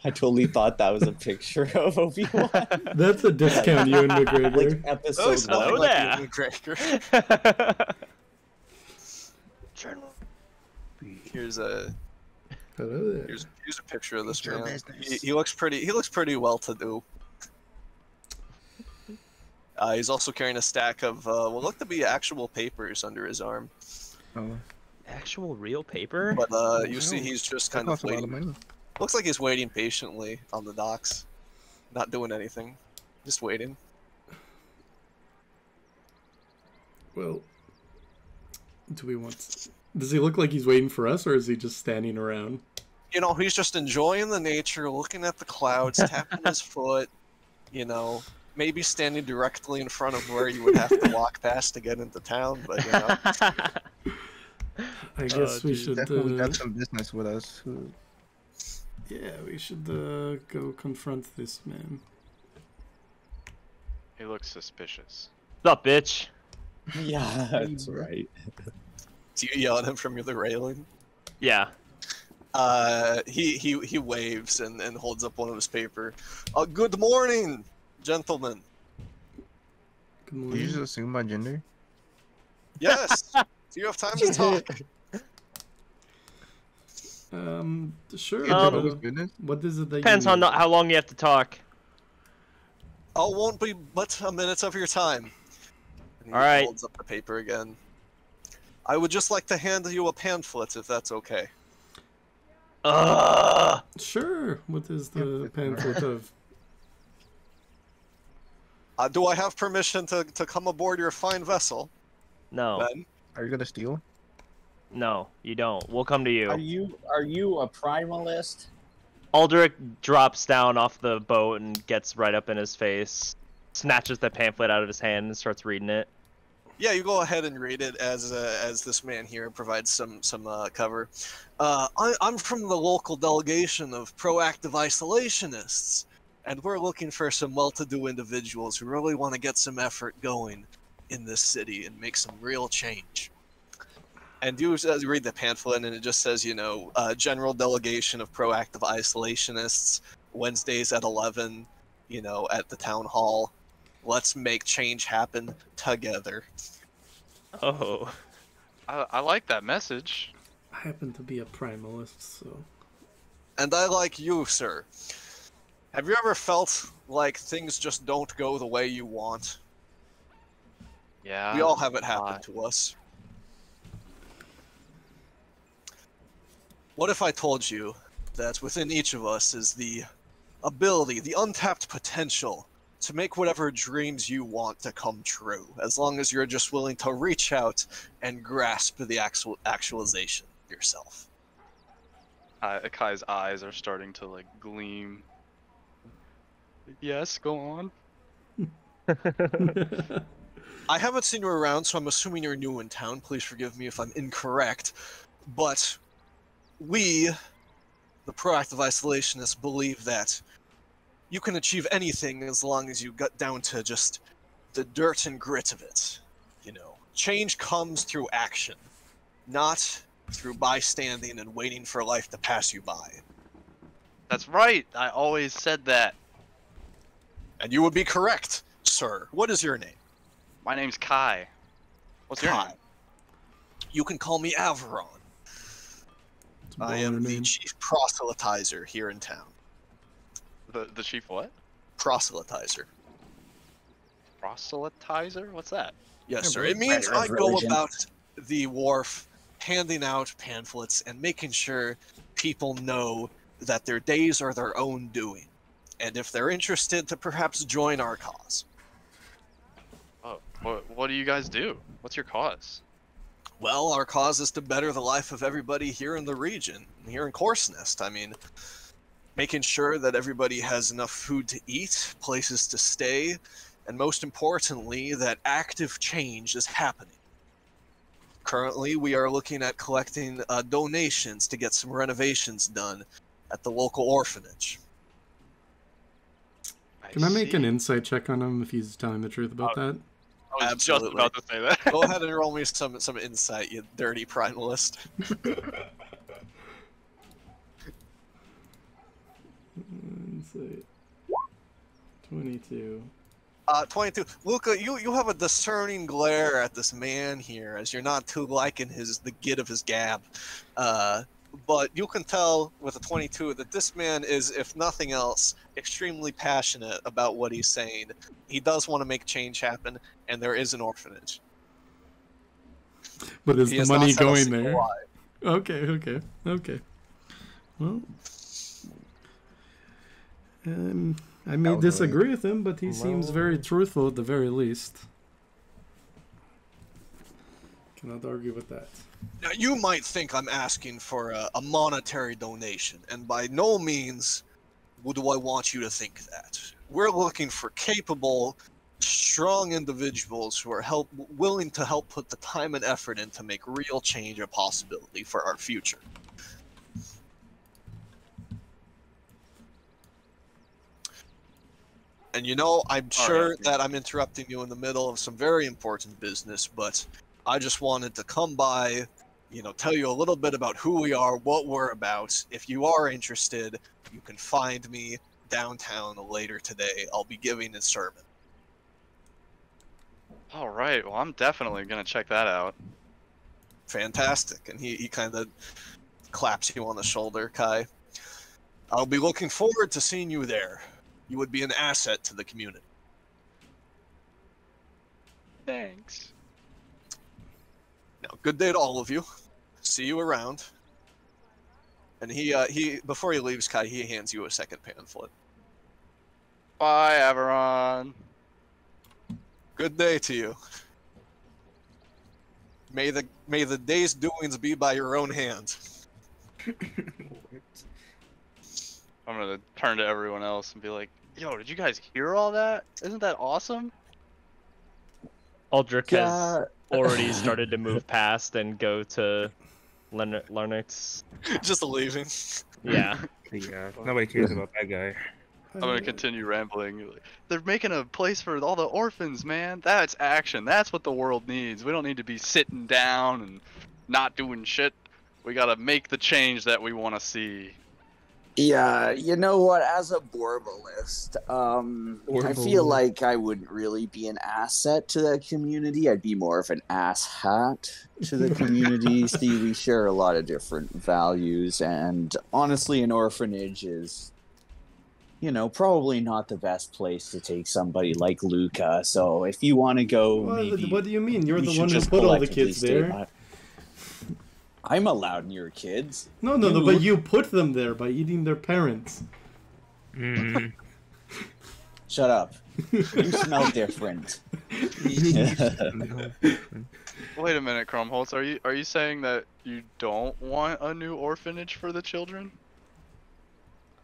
I totally thought that was a picture of Obi-Wan. That's a discount, Ewan McGregor. Like Oh, episode it's Hello nothing one. like there. Ewan McGregor. Here's a Hello there. here's a picture of this It's your man. business. He looks pretty well to do. He's also carrying a stack of what look to be actual papers under his arm. Oh, Actual real paper? But you see, he's just that kind of costs a lot of waiting. money. Looks like he's waiting patiently on the docks, not doing anything, just waiting. Well, do we want... Does he look like he's waiting for us, or is he just standing around? You know, he's just enjoying the nature, looking at the clouds, tapping his foot. You know, maybe standing directly in front of where you would have to walk past to get into town. But you know, I guess we dude, should... Definitely got some business with us. Yeah, we should go confront this man. He looks suspicious. What's up, bitch? Yeah, that's right. do you yell at him from the railing? Yeah. He waves and holds up one of his paper. Good morning, gentlemen. Good Did you morning. just assume my gender? Yes. Do you have time to talk? Sure. Yeah, Um, that was business. What is it that Depends you on how long you have to talk. Oh, won't be but a minute of your time. And he All right. holds up the paper again. I would just like to hand you a pamphlet, if that's okay. Ugh. Sure. What is the Yep. pamphlet of? Do I have permission to come aboard your fine vessel, No. Ben? Are you gonna steal? No, you don't. We'll come to you. Are you a primalist? Aldrich drops down off the boat and gets right up in his face, snatches the pamphlet out of his hand and starts reading it. Yeah, you go ahead and read it as this man here provides some cover. I'm from the local delegation of proactive isolationists, and we're looking for some well-to-do individuals who really want to get some effort going in this city and make some real change. And you read the pamphlet, and it just says, you know, General Delegation of Proactive Isolationists, Wednesdays at 11, you know, at the town hall. Let's make change happen together. Oh. I like that message. I happen to be a primalist, so And I like you, sir. Have you ever felt like things just don't go the way you want? Yeah. We all have it happen lot. to us. What if I told you that within each of us is the ability, the untapped potential to make whatever dreams you want to come true, as long as you're just willing to reach out and grasp the actualization yourself? Kai's eyes are starting to like gleam. Yes, go on. I haven't seen you around, so I'm assuming you're new in town. Please forgive me if I'm incorrect. But we, the proactive isolationists, believe that you can achieve anything as long as you get down to just the dirt and grit of it. You know, change comes through action, not through bystanding and waiting for life to pass you by. That's right. I always said that. And you would be correct, sir. What is your name? My name's Kai. What's your Kai. name? You can call me Averon. It's a I baller am the name. chief proselytizer here in town. The chief what? Proselytizer. Proselytizer? What's that? Yes, Yeah, sir. bro. It means Writer of I go religion. about the wharf handing out pamphlets and making sure people know that their days are their own doing. And if they're interested, to perhaps join our cause. What do you guys do? What's your cause? Well, our cause is to better the life of everybody here in the region, here in Course Nest. I mean, making sure that everybody has enough food to eat, places to stay, and most importantly, that active change is happening. Currently, we are looking at collecting donations to get some renovations done at the local orphanage. Can I make an see. insight check on him if he's telling the truth about that? I was Absolutely. just about to say that. Go ahead and roll me some insight, you dirty primalist. Insight. 22. 22. Luca, you have a discerning glare at this man here, as you're not too liking the git of his gab. But you can tell with a 22 that this man is, if nothing else, extremely passionate about what he's saying. He does want to make change happen, and there is an orphanage. But is He the has not money said a going single there? lie. Okay. Well, I may disagree with him, but he seems very truthful at the very least. Cannot argue with that. Now, you might think I'm asking for a monetary donation, and by no means do I want you to think that. We're looking for capable, strong individuals who are willing to help put the time and effort in to make real change a possibility for our future. And you know, I'm sure that I'm interrupting you in the middle of some very important business, but I just wanted to come by, tell you a little bit about who we are, what we're about. If you are interested, you can find me downtown later today. I'll be giving a sermon. All right. Well, I'm definitely gonna check that out. Fantastic. And he kind of claps you on the shoulder, Kai. I'll be looking forward to seeing you there. You would be an asset to the community. Thanks. Now, good day to all of you. See you around. And he before he leaves, Kai, he hands you a second pamphlet. Bye, everyone. Good day to you. May the day's doings be by your own hand. I'm gonna turn to everyone else and be like, "Yo, did you guys hear all that? Isn't that awesome?" Aldrich has already started to move past and go to Lennox. Just leaving. Yeah. Yeah, nobody cares about that guy. I'm gonna continue rambling. They're making a place for all the orphans, man. That's action. That's what the world needs. We don't need to be sitting down and not doing shit. We gotta make the change that we want to see. Yeah, you know what? As a borbalist, I feel like I wouldn't really be an asset to that community. I'd be more of an asshat to the community. See, we share a lot of different values, and honestly, an orphanage is, probably not the best place to take somebody like Luca. So if you want to go, maybe what do you mean? You're you the should one who just put all the collectively kids stay there. by- I'm allowed near kids. No, but you put them there by eating their parents. Shut up. You smell different. Wait a minute, Crumholtz. Are you saying that you don't want a new orphanage for the children?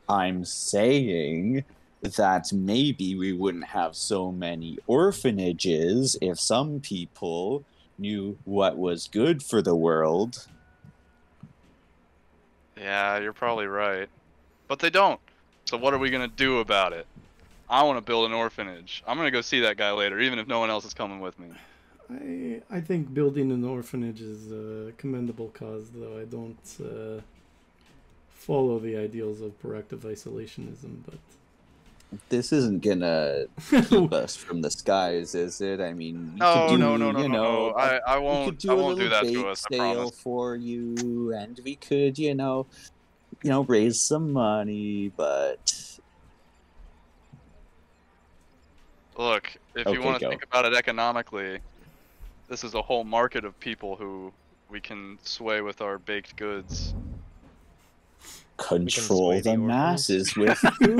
I'm saying that maybe we wouldn't have so many orphanages if some people knew what was good for the world. Yeah, you're probably right. But they don't. So what are we gonna do about it? I want to build an orphanage. I'm gonna go see that guy later, even if no one else is coming with me. I think building an orphanage is a commendable cause, though I don't follow the ideals of proactive isolationism, but This isn't gonna keep us from the skies, is it? I mean, we No, could do, no. I we won't. could do I a won't do little that to bake us. I sale promise. for you, and we could, raise some money, but Look, if you Okay, want to go. think about it economically, this is a whole market of people who we can sway with our baked goods. control sway the the masses with food.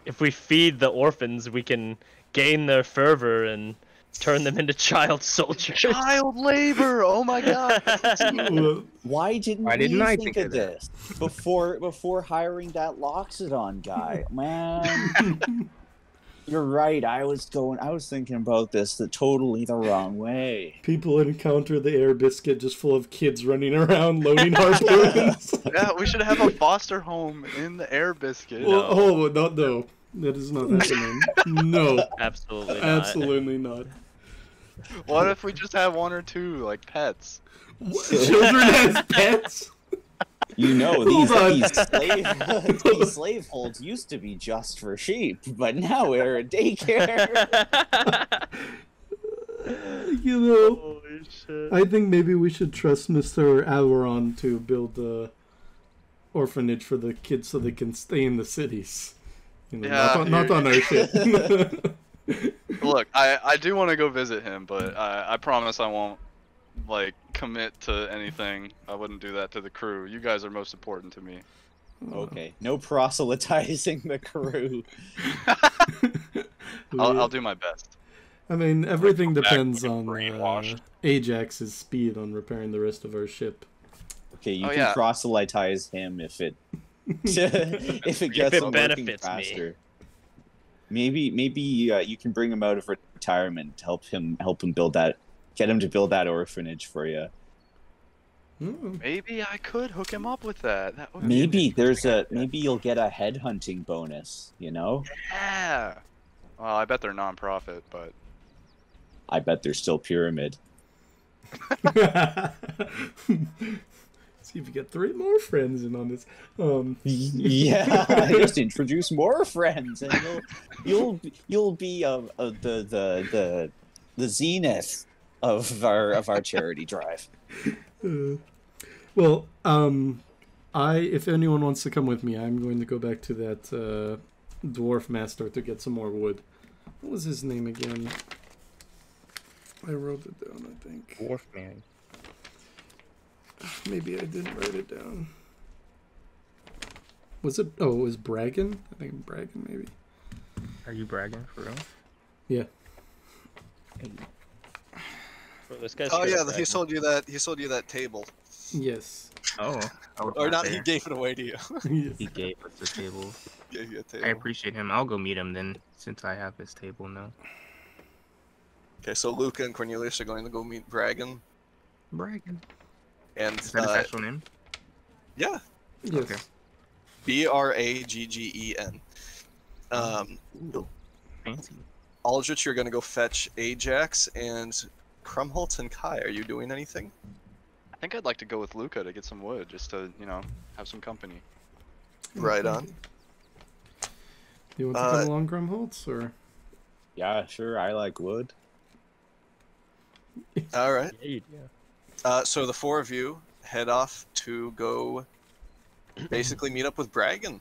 If we feed the orphans, we can gain their fervor and turn them into child soldiers. Child labor! Oh my god! Well, Why didn't Why we didn't I think think of of that? this before hiring that Loxodon guy? Man, you're right. I was thinking about this totally the wrong way. people encounter the air biscuit just full of kids running around loading harpoons. Yeah, we should have a foster home in the Air Biscuit. Well, oh, no. That is not happening. No. Absolutely not. Absolutely not. What if we just have one or two, like, pets? Children as pets? You know, Hold on. these slave holds used to be just for sheep, but now we're a daycare. You know, Holy shit. I think maybe we should trust Mr. Alvaron to build a orphanage for the kids so they can stay in the cities. You know, Yeah, not on our ship. Look, I do want to go visit him, but I promise I won't, like, commit to anything. I wouldn't do that to the crew. You guys are most important to me. Okay, no proselytizing the crew. I'll do my best. I mean, everything Back depends when on brainwashed. Ajax's speed on repairing the rest of our ship. Okay, you Oh, can yeah. proselytize him if it if it gets it him working benefits me. faster. Maybe you can bring him out of retirement, help him build that, get him to build that orphanage for you. Hmm. Maybe I could hook him up with that. That would be Maybe an there's interesting maybe you'll get a headhunting bonus. You know, idea. Yeah. Well, I bet they're non-profit, but I bet there's still pyramid. See if you get 3 more friends in on this. Yeah, just introduce more friends, and you'll be the zenith of our charity drive. Well, if anyone wants to come with me, I'm going to go back to that dwarf master to get some more wood. What was his name again? I wrote it down, I think. Dwarf man. Maybe I didn't write it down. Was it? Oh, it was Braggin? I think Braggin, maybe. Are you bragging for real? Yeah. Hey, Bro, this guy's Oh straight yeah, up he bragging. sold you that. He sold you that table, Yes. oh, I was or not? there. He gave it away to you. Yes. He gave us the table. Gave you a table. I appreciate him. I'll go meet him then, since I have his table now. Okay, so Luca and Cornelius are going to go meet Braggin, Bragging. and Is that his actual name? yeah, Yes. Okay. Braggen. Ooh, fancy. Aldrich, you're going to go fetch Ajax, and Krumholtz and Kai. Are you doing anything? I think I'd like to go with Luca to get some wood, just to, you know, have some company. Right on. Do you want to come along, Grumholtz, or? Yeah, sure. I like wood. All right. Yeah, you do. So the 4 of you head off to go basically meet up with Braggin.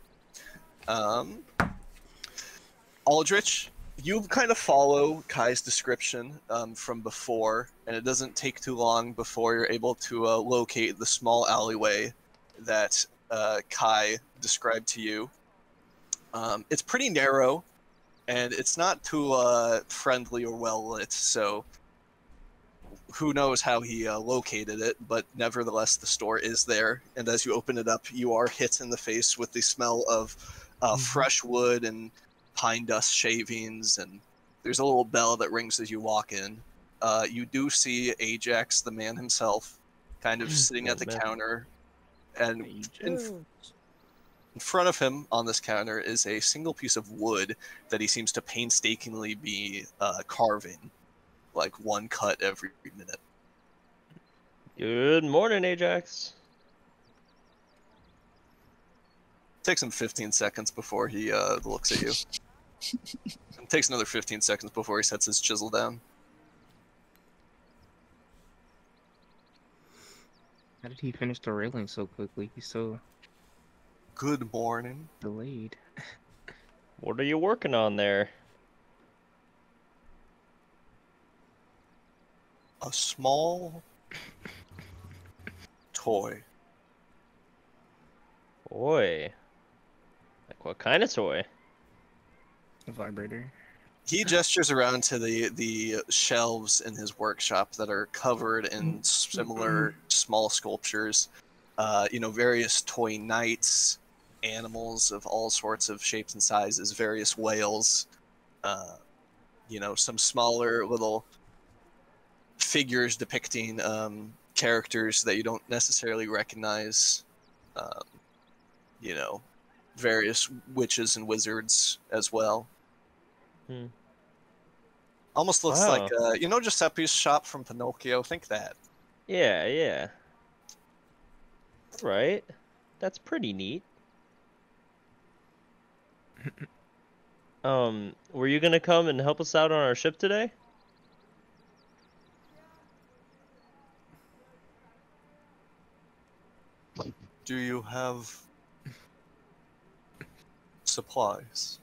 Aldrich, you kind of follow Kai's description from before, and it doesn't take too long before you're able to locate the small alleyway that Kai described to you. It's pretty narrow, and it's not too friendly or well lit, so who knows how he located it, but nevertheless the store is there, and as you open it up you are hit in the face with the smell of fresh wood and pine dust shavings, and there's a little bell that rings as you walk in. You do see Ajax, the man himself, kind of sitting at the counter, and in front of him on this counter is a single piece of wood that he seems to painstakingly be carving, like one cut every minute. Good morning, Ajax. Takes him 15 seconds before he looks at you. It takes another 15 seconds before he sets his chisel down. How did he finish the railing so quickly? He's so Good morning. delayed. What are you working on there? A small toy. Boy. Like what kind of toy? A vibrator. He gestures around to the shelves in his workshop that are covered in similar small sculptures. Various toy knights, animals of all sorts of shapes and sizes, various whales, some smaller little figures depicting characters that you don't necessarily recognize, various witches and wizards as well. Hmm. Almost looks Wow. like, Giuseppe's shop from Pinocchio. Think that. Yeah, yeah. Right. That's pretty neat. Were you gonna come and help us out on our ship today? Do you have supplies?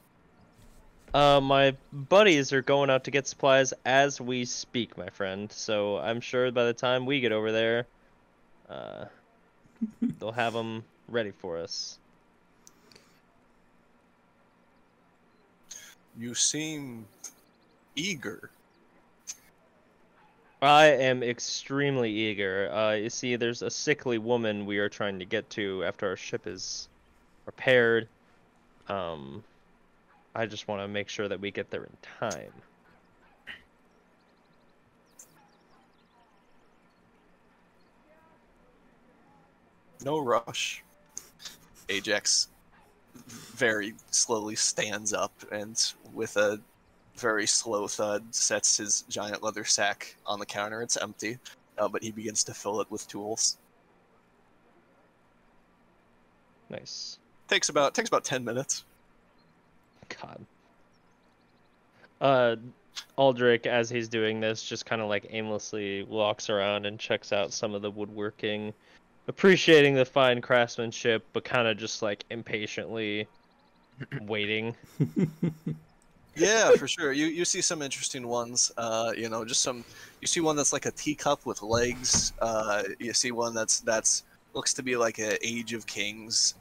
My buddies are going out to get supplies as we speak, my friend. So I'm sure by the time we get over there, they'll have them ready for us. You seem eager. I am extremely eager. You see, there's a sickly woman we are trying to get to after our ship is repaired. I just want to make sure that we get there in time. No rush. Ajax very slowly stands up and with a very slow thud sets his giant leather sack on the counter. It's empty, but he begins to fill it with tools. Nice. Takes about 10 minutes. God. Aldrich, as he's doing this, just kind of like aimlessly walks around and checks out some of the woodworking, appreciating the fine craftsmanship, but kind of just like impatiently waiting. Yeah, for sure. You see some interesting ones. Just some. You see one that's like a teacup with legs. You see one that's looks to be like a Age of Kings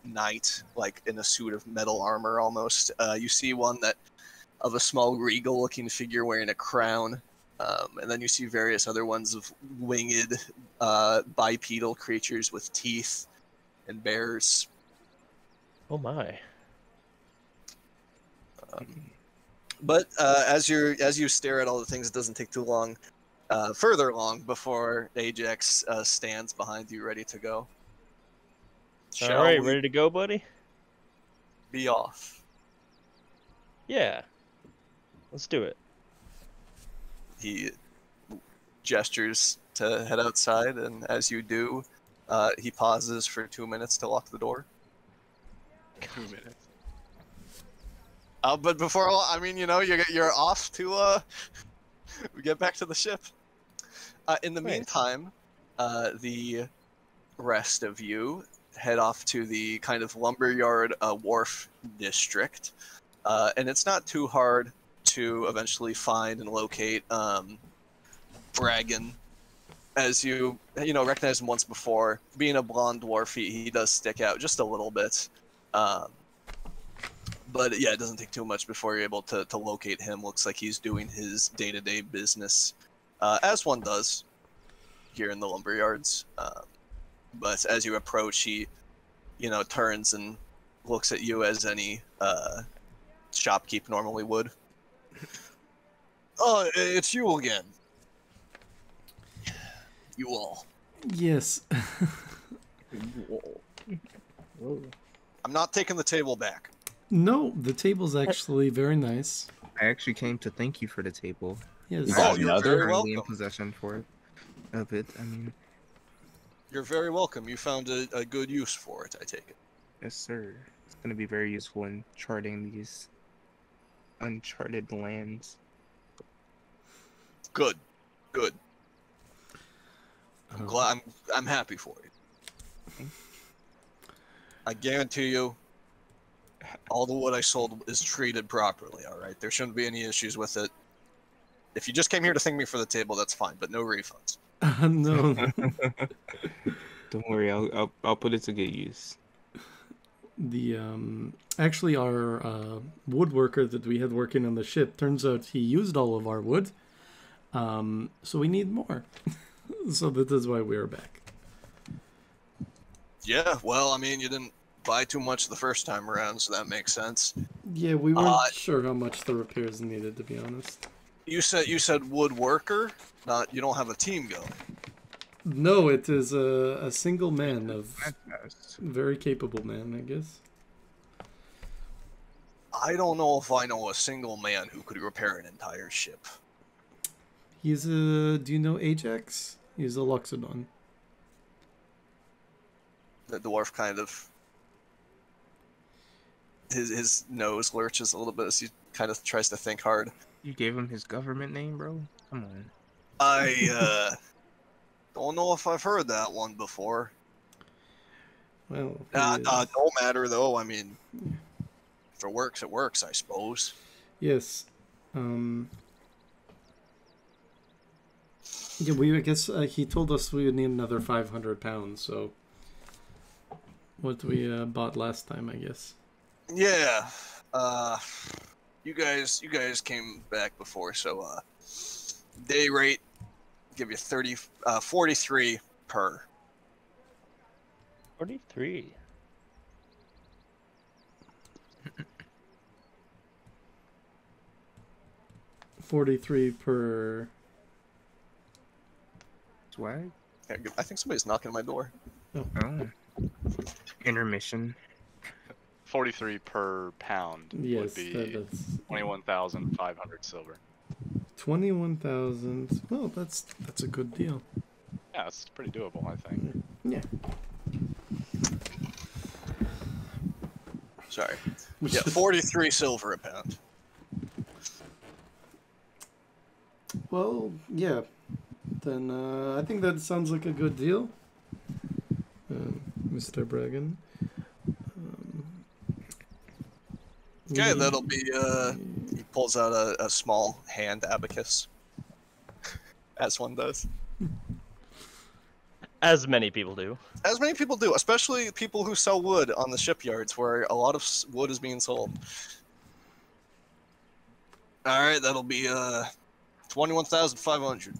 knight, like in a suit of metal armor almost. You see one that of a small regal-looking figure wearing a crown, and then you see various other ones of winged bipedal creatures with teeth and bears. Oh my. But as you stare at all the things, it doesn't take too long, further long before Ajax stands behind you, ready to go. All right, ready to go, buddy? Be off? Yeah. Let's do it. He gestures to head outside, and as you do, he pauses for 2 minutes to lock the door. 2 minutes. But before, you're off to get back to the ship. In the Nice. meantime, the rest of you head off to the kind of lumberyard wharf district, and it's not too hard to eventually find and locate Bragan, as you recognize him once before. Being a blonde dwarf, he does stick out just a little bit. But yeah, it doesn't take too much before you're able to locate him. Looks like he's doing his day-to-day business, as one does here in the lumberyards. But as you approach, he, turns and looks at you as any shopkeep normally would. Oh, it's you again. You all. Yes. Whoa. I'm not taking the table back. No, the table's actually very nice. I actually came to thank you for the table. Yes. You got you're another? very Currently in welcome. possession of it. I mean, You're very welcome. You found a good use for it, I take it. yes, sir. It's going to be very useful in charting these uncharted lands. Good. I'm glad. I'm happy for you. I guarantee you, all the wood I sold is treated properly. All right, there shouldn't be any issues with it. If you just came here to thank me for the table, that's fine, but no refunds. No. Don't worry, I'll put it to good use. the actually our woodworker that we had working on the ship, turns out he used all of our wood. So we need more. So that is why we are back. Yeah, well, I mean, you didn't buy too much the first time around, so that makes sense. Yeah, we weren't sure how much the repairs needed, to be honest. You said woodworker? Not, you don't have a team going. No, it is a single man of Fantastic. very capable man, I guess. I don't know if I know a single man who could repair an entire ship. He's a. Do you know Ajax? He's a Loxodon. The dwarf kind of his nose lurches a little bit as he kind of tries to think hard. You gave him his government name, bro? Come on. I don't know if I've heard that one before. Well, No matter though. I mean, if it works, it works, I suppose. yes. Yeah, I guess he told us we would need another 500 pounds. So, what we bought last time, I guess. Yeah. You guys came back before, so day rate give you 43 per. 43. Swag? I think somebody's knocking on my door. Oh. Intermission. 43 per pound Yes, would be that's 21,500 silver. 21,000. Well, that's a good deal. Yeah, it's pretty doable, I think. Yeah. Sorry. Yeah, 43 silver a pound. Well, yeah. Then I think that sounds like a good deal, Mr. Bragan. Okay, that'll be, he pulls out a small hand abacus. As one does. As many people do. As many people do, especially people who sell wood on the shipyards where a lot of wood is being sold. Alright, that'll be, 21,500.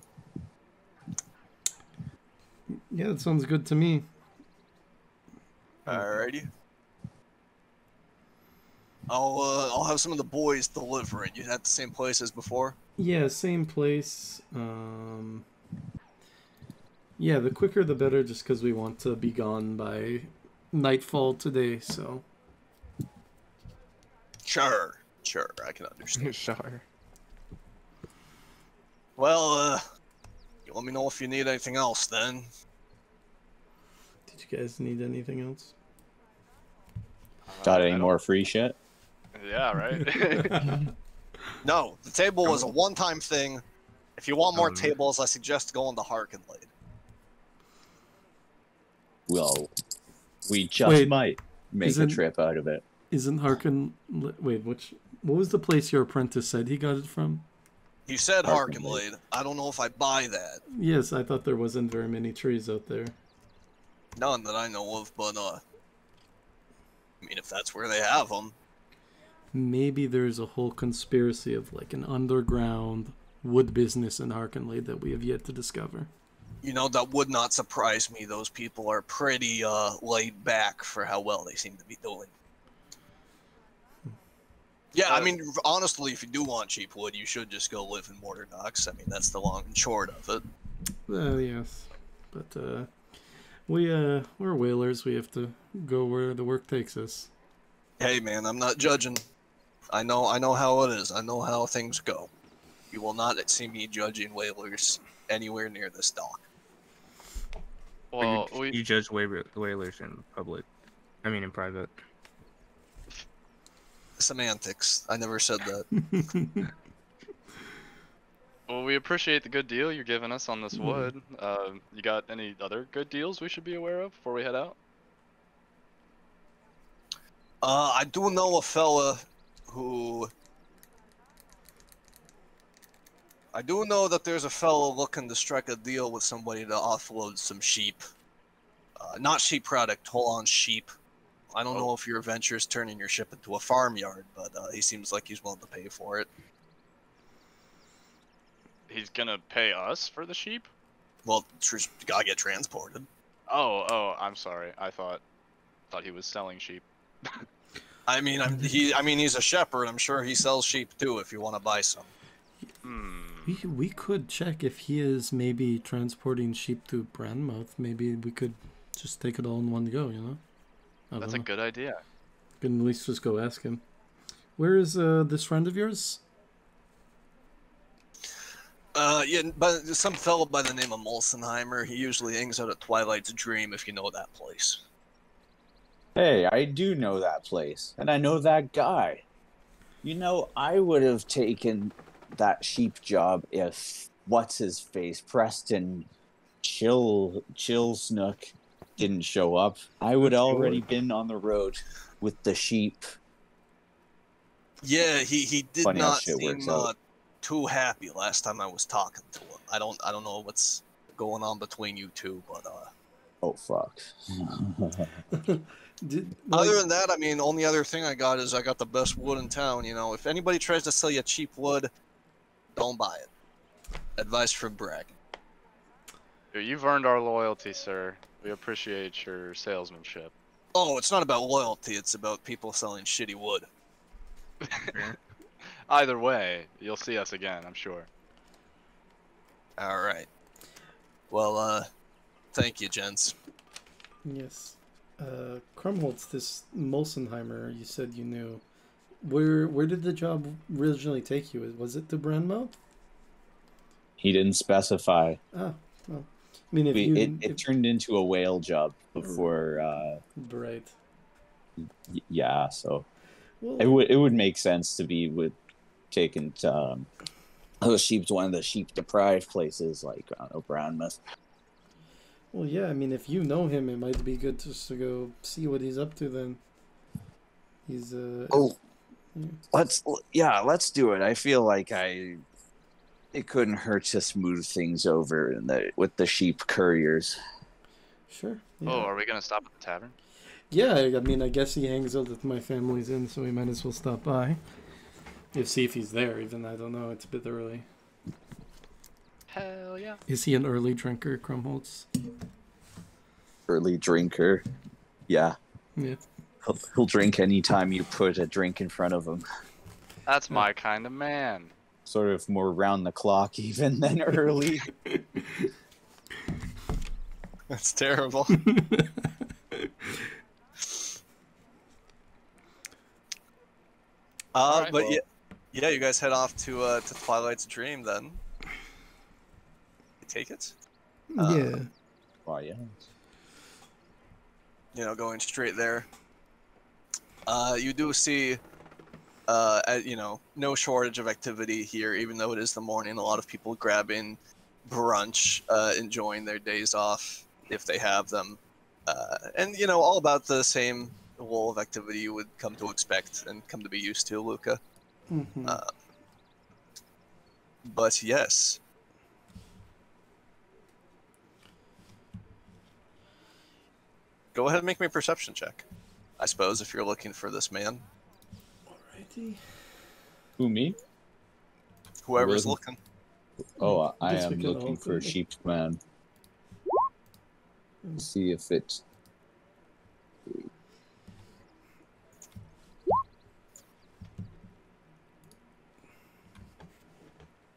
Yeah, that sounds good to me. Alrighty. I'll have some of the boys deliver it. You at the same place as before? Yeah, same place. Yeah, the quicker the better, just because we want to be gone by nightfall today, so. Sure, I can understand. Sure. Well, you let me know if you need anything else then. Did you guys need anything else? Got I any don't- more free shit? Yeah, right? No, the table was a one-time thing. If you want more Um, tables, I suggest going to Harkenlade. Well, we just Wait, might make a isn't- trip out of it. Isn't Harkin... Wait, what was the place your apprentice said he got it from? You said Harkenlade. Harkenlade. I don't know if I buy that. Yes, I thought there wasn't very many trees out there. None that I know of, but, I mean, if that's where they have them. Maybe there's a whole conspiracy of like an underground wood business in Harkenlade that we have yet to discover. You know, that would not surprise me. Those people are pretty, laid back for how well they seem to be doing. Yeah, I mean, honestly, if you do want cheap wood, you should just go live in Mortar Docks. I mean, that's the long and short of it. Yes, but we're whalers. We have to go where the work takes us. Hey, man, I'm not judging. I know how it is. I know how things go. You will not see me judging whalers anywhere near this dock. Well, you judge whalers in public. I mean, in private. Semantics. I never said that. we appreciate the good deal you're giving us on this wood. You got any other good deals we should be aware of before we head out? I do know a fella who... I do know that there's a fella looking to strike a deal with somebody to offload some sheep. Not sheep product, whole on sheep. I don't know if your venture is turning your ship into a farmyard, but he seems like he's willing to pay for it. He's gonna pay us for the sheep? Well, gotta get transported. Oh, I'm sorry. I thought he was selling sheep. I mean, he's a shepherd. I'm sure he sells sheep too. If you want to buy some. We could check if he is maybe transporting sheep to Brandmouth. Maybe we could just take it all in one go, you know? That's a good idea. Can at least just go ask him. Where is this friend of yours? Yeah, but some fellow by the name of Molsenheimer. He usually hangs out at Twilight's Dream, if you know that place. Hey, I do know that place, and I know that guy. You know, I would have taken that sheep job if what's-his-face, Preston Chill Snook, didn't show up. I would already been on the road with the sheep. Yeah, he did Funny how not shit seem works out. too happy last time I was talking to him. I don't know what's going on between you two, but Oh, fuck. other than that, I mean, only other thing I got is I got the best wood in town. You know, if anybody tries to sell you cheap wood, don't buy it. Advice from bragging. You've earned our loyalty, sir. We appreciate your salesmanship. Oh, it's not about loyalty. It's about people selling shitty wood. Either way, you'll see us again, I'm sure. All right. Well, thank you, gents. Yes. Krumholtz, this Molsenheimer, you said you knew. Where did the job originally take you? Was it to Brandmouth? He didn't specify. Ah, well. I mean, if it turned into a whale job before. Right. Yeah, so Well, it would make sense to be taken to those sheep to one of the sheep deprived places like I don't know, Brownmouth. well, yeah. I mean, if you know him, it might be good just to go see what he's up to. Then he's let's do it. I feel like it couldn't hurt to smooth things over with the sheep couriers. Sure. Yeah. Oh, are we gonna stop at the tavern? Yeah, I mean, I guess he hangs out with my family's in, so we might as well stop by. See if he's there, even. I don't know, it's a bit early. Hell yeah. Is he an early drinker, Krumholtz? Early drinker. Yeah. Yeah. He'll drink anytime you put a drink in front of him. That's my kind of man. Sort of more round the clock even than early. That's terrible. Alright, but well. yeah, you guys head off to Twilight's Dream then. You take it? Yeah. Why, yeah. You know, going straight there. You do see, no shortage of activity here, even though it is the morning. A lot of people grabbing brunch, enjoying their days off if they have them. And, all about the same wall of activity you would come to expect and come to be used to, Luca. Mm-hmm. But yes. Go ahead and make me a perception check, I suppose, if you're looking for this man. Alrighty. Who, me? Whoever's Really? looking. Oh, I Guess am we can looking all for a go. sheep man. See if it.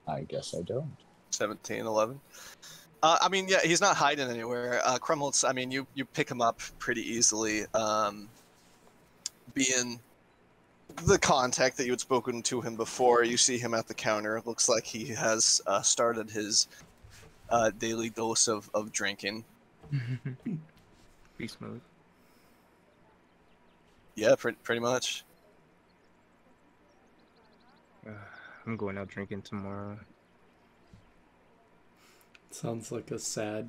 I guess I don't. 17, 11. I mean, yeah, he's not hiding anywhere. Krumholtz, I mean, you pick him up pretty easily. Being the contact that you had spoken to him before, you see him at the counter. It looks like he has started his daily dose of drinking. Beast mode. Yeah, pretty much. I'm going out drinking tomorrow. Sounds like a sad,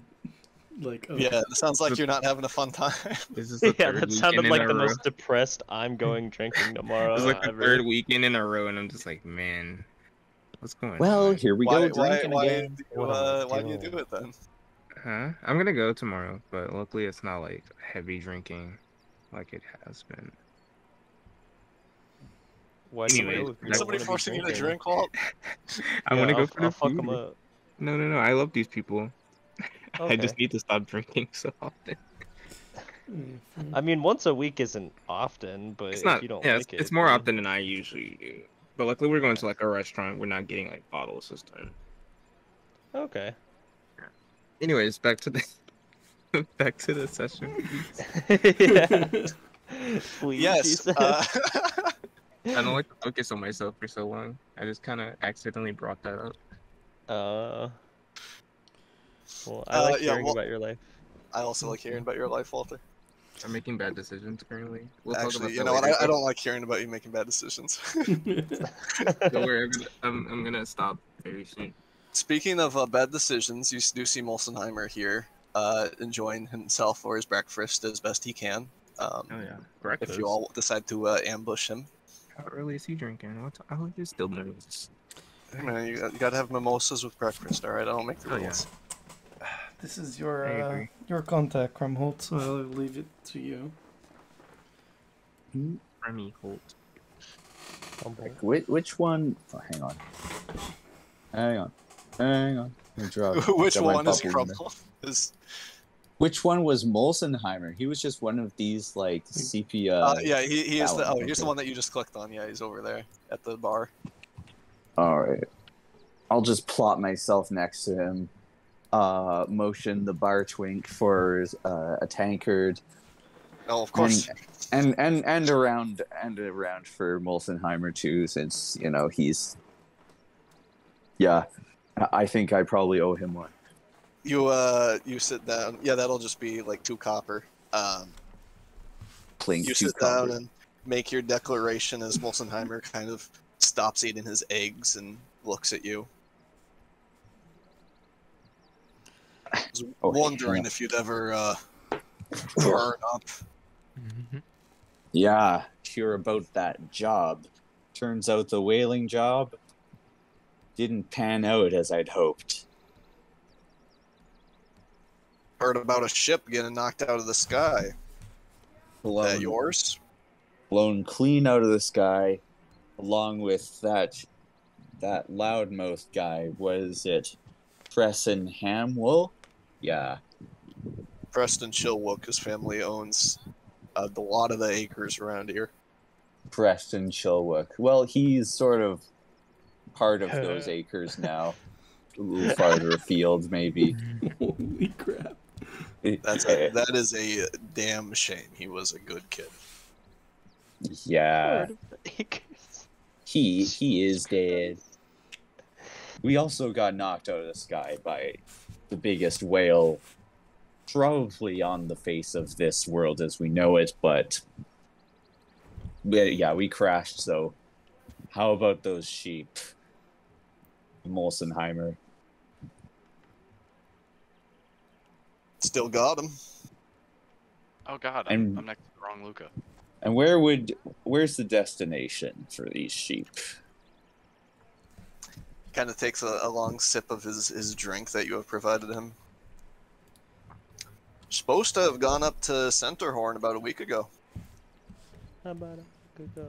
Yeah, it sounds like you're not having a fun time. This is the Yeah, third that sounded weekend like in the a row. most depressed I'm going drinking tomorrow It's like the ever. third weekend in a row, and I'm just like, man, what's going Well, on? here we go drinking again. Why do you do it then? Huh? I'm gonna go tomorrow, but luckily it's not like heavy drinking. like it has been. Why do you Anyways, know if you Is don't Somebody wanna be forcing you to drinking? drink, Walt? I Yeah, want to go for I'll the fuck food. them up. No, I love these people. I just Okay. need to stop drinking so often. I mean, once a week isn't often, but It's if not. you don't Yeah, like it's it, more then- often than I usually do. But luckily, we're going to like a restaurant. We're not getting like bottles this time. Okay. Anyways, back to the back to the session. Yeah. Please, he Yes. says. I don't like to focus on myself for so long. I just kind of accidentally brought that up. Well, I like yeah, hearing well, about your life. I also like hearing about your life, Walter. I'm making bad decisions currently. We'll talk Actually, about you that know what? later. I don't like hearing about you making bad decisions. Don't worry, I'm gonna stop very soon. Speaking of bad decisions, you do see Molsenheimer here, enjoying himself for his breakfast as best he can. Oh yeah, breakfast. If you all decide to ambush him, How early is he drinking? What? Oh, he's still nervous. hey man, you gotta have mimosas with breakfast. All right, I don't make the Oh, yeah. rules. This is I your agree. contact, Crumholt, so I'll leave it to you. Remy Holt. Which one? Oh, hang on. Let me draw- Which got my one is bubble in there. Crumble? Is Which one was Molsenheimer? He was just one of these like sepia. yeah, he is that the one, here's the okay. one that you just clicked on. Yeah, he's over there at the bar. All right. I'll just plot myself next to him. Motion the bar twink for a tankard. Oh, of course. And around for Molsenheimer too, since you know he's. Yeah, I think I probably owe him one. You sit down. Yeah, that'll just be like 2 copper. Plink You to sit down cover. and make your declaration as Molsenheimer kind of stops eating his eggs and looks at you. I was wondering if you'd ever turn up. Yeah, hear about that job. Turns out the whaling job didn't pan out as I'd hoped. Heard about a ship getting knocked out of the sky. Is that yours? Blown clean out of the sky, along with that loudmouth guy. Was it Preston Hamwell? Yeah. Preston Chilwook, his family owns a lot of the acres around here. Preston Chilwick. Well, he's sort of part of those acres now. A little farther afield, maybe. Holy crap. That is a damn shame. He was a good kid. Yeah. Part of the acres. He is dead. We also got knocked out of the sky by the biggest whale probably on the face of this world as we know it, but we crashed, so how about those sheep? Molsenheimer. Still got him. Oh god, And- I'm next to the wrong Luca. And where's the destination for these sheep? Kind of takes a long sip of his drink that you have provided him. Supposed to have gone up to Centerhorn about a week ago. How about it? Good go.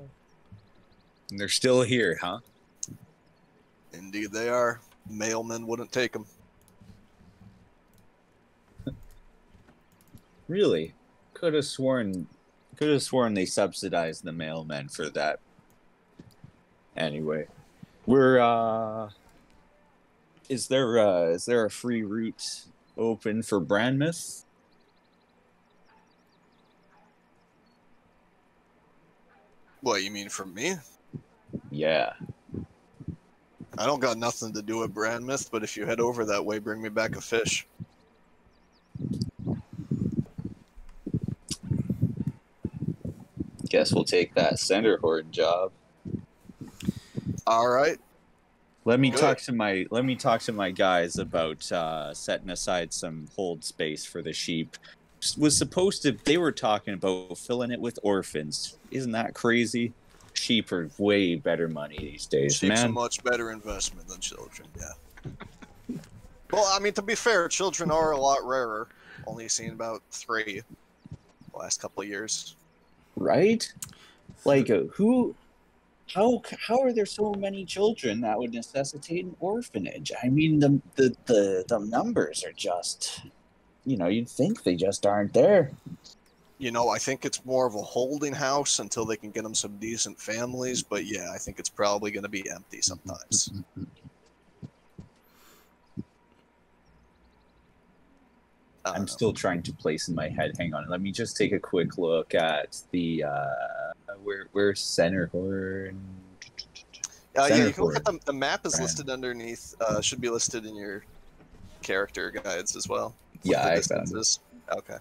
And they're still here, huh? Indeed they are. Mailmen wouldn't take them. Really? Could have sworn they subsidized the mailmen for that. Anyway, we're is there a free route open for Brandmouth? What, you mean from me? Yeah. I don't got nothing to do with Brandmouth, but if you head over that way, bring me back a fish. Guess we'll take that Centerhorn job. All right. Let me Good. talk to my guys about setting aside some hold space for the sheep. They were talking about filling it with orphans. Isn't that crazy? Sheep are way better money these days, Sheep's a man. much better investment than children, yeah. Well, I mean, to be fair, children are a lot rarer. Only seen about 3 the last couple of years. right? Like, how are there so many children that would necessitate an orphanage? I mean, the numbers are just, you'd think they just aren't there. I think it's more of a holding house until they can get them some decent families. But yeah, I think it's probably going to be empty sometimes. I'm still trying to place in my head. Hang on, let me just take a quick look at the where's Centerhorn. Yeah, you can look at the map is listed underneath. Should be listed in your character guides as well. Yeah, I found it. Okay.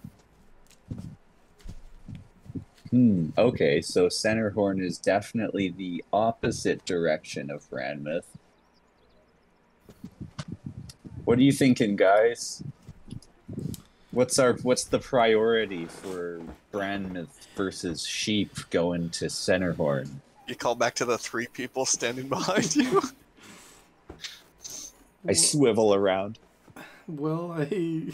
Okay, so Centerhorn is definitely the opposite direction of Ranmouth. What are you thinking, guys? What's the priority for Brandmouth versus sheep going to Centerhorn? You call back to the 3 people standing behind you. I swivel around. Well, I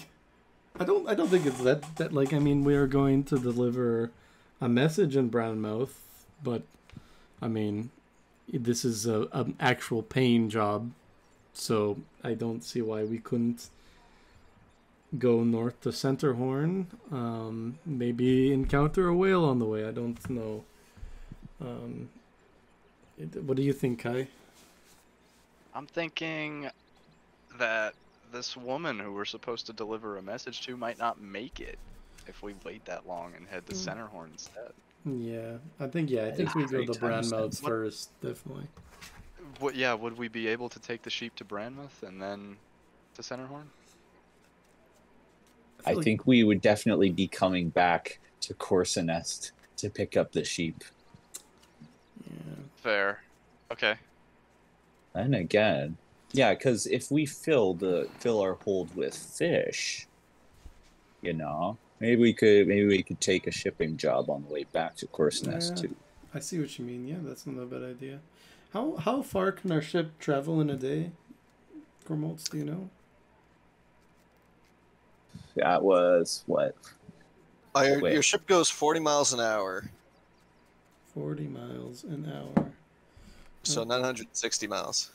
don't think it's that like, I mean, we are going to deliver a message in Brownmouth, but I mean, this is an actual paying job, so I don't see why we couldn't go north to Centerhorn. Maybe encounter a whale on the way. I don't know. What do you think, Kai? I'm thinking that this woman who we're supposed to deliver a message to might not make it if we wait that long and head to Centerhorn instead. Yeah, I think we go to Brandmouth first, definitely. Would we be able to take the sheep to Brandmouth and then to Centerhorn? I think we would definitely be coming back to Corsinest to pick up the sheep. Yeah. Fair. Okay. And again, yeah, because if we fill our hold with fish, maybe we could take a shipping job on the way back to Corsinest too. I see what you mean. Yeah, that's not a bad idea. How far can our ship travel in a day? Cormolts, do you know? That was what? Your ship goes 40 miles an hour. 40 miles an hour. So 960 miles.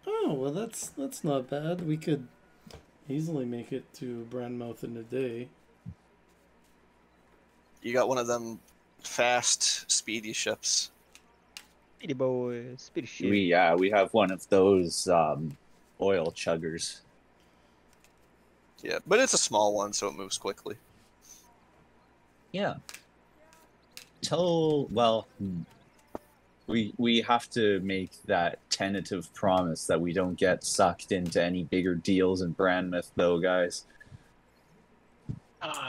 Oh, well, that's not bad. We could easily make it to Brandmouth in a day. You got one of them fast, speedy ships. Speedy boy, speedy ship. We have one of those oil chuggers. Yeah, but it's a small one, so it moves quickly. Yeah. We have to make that tentative promise that we don't get sucked into any bigger deals in Brandmouth, though, guys.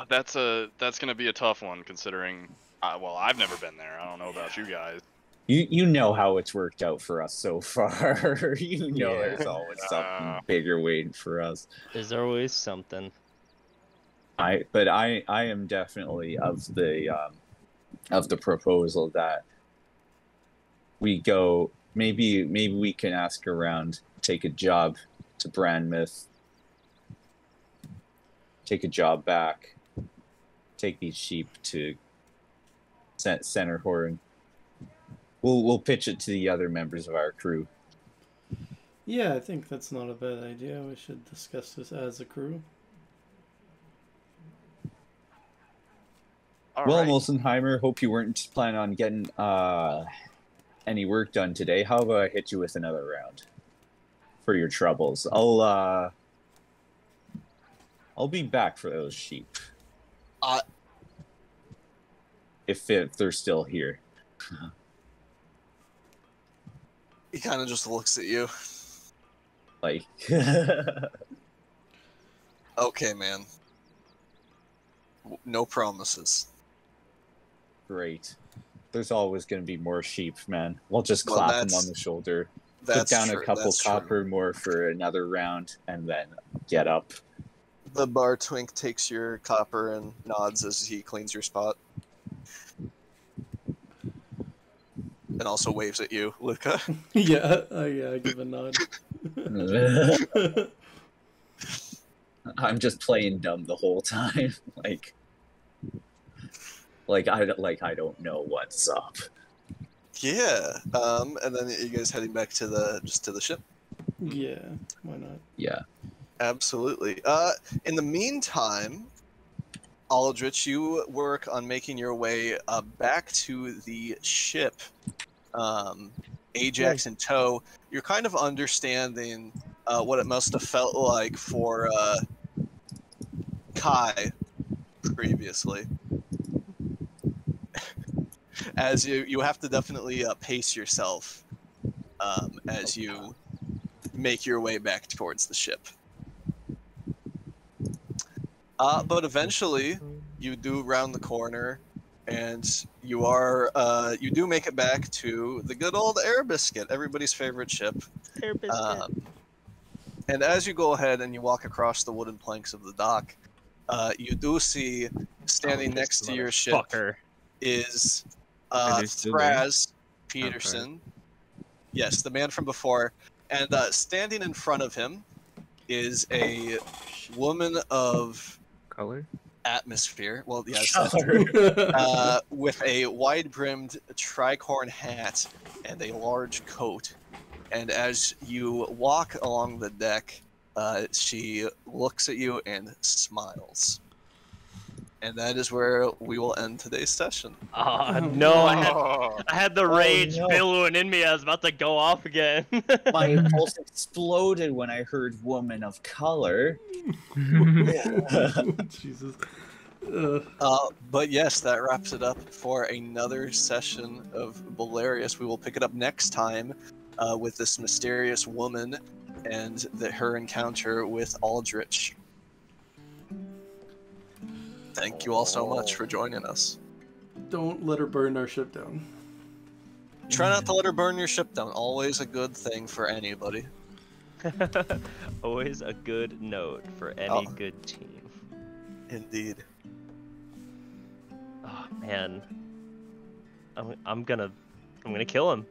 That's gonna be a tough one, considering. I've never been there. I don't know about you guys. You know how it's worked out for us so far. There's always something bigger waiting for us. There's always something. I am definitely of the proposal that we go. Maybe we can ask around, take a job to Brandmouth, take a job back, take these sheep to Centerhorn. We'll pitch it to the other members of our crew. Yeah, I think that's not a bad idea. We should discuss this as a crew. Well, Molsenheimer, hope you weren't planning on getting any work done today. How about I hit you with another round for your troubles? I'll be back for those sheep. If they're still here. He kind of just looks at you. Like, okay, man. No promises. Great. There's always going to be more sheep, man. We'll just clap them on the shoulder. Put down a couple copper more for another round, and then get up. The bar twink takes your copper and nods as he cleans your spot. And also waves at you, Luca. Yeah, I give a nod. I'm just playing dumb the whole time. Like, Like I don't know what's up. Yeah. And then you guys heading back to the ship. Yeah, why not? Yeah. Absolutely. In the meantime, Aldrich, you work on making your way back to the ship. Ajax in tow. You're kind of understanding what it must have felt like for Kai previously. As you have to definitely pace yourself as you make your way back towards the ship. But eventually, you do round the corner, and you do make it back to the good old Air Biscuit, everybody's favorite ship. Air biscuit. And as you go ahead and you walk across the wooden planks of the dock, you do see standing Oh, next this to your ship motherfucker. Is is he still there? Thraz Peterson. Yes, the man from before. And standing in front of him is a woman of Color? atmosphere. Well, yes, that too. With a wide-brimmed tricorn hat and a large coat. And as you walk along the deck, she looks at you and smiles. And that is where we will end today's session. No, Oh. I had the rage no. billowing in me. I was about to go off again. My impulse exploded when I heard "woman of color." Jesus. But yes, that wraps it up for another session of BOLARIUS. We will pick it up next time with this mysterious woman and her encounter with Aldrich. Thank you all so much for joining us. Don't let her burn our ship down. Try not to let her burn your ship down. Always a good thing for anybody. Always a good note for any good team. Indeed. Oh man, I'm gonna kill him.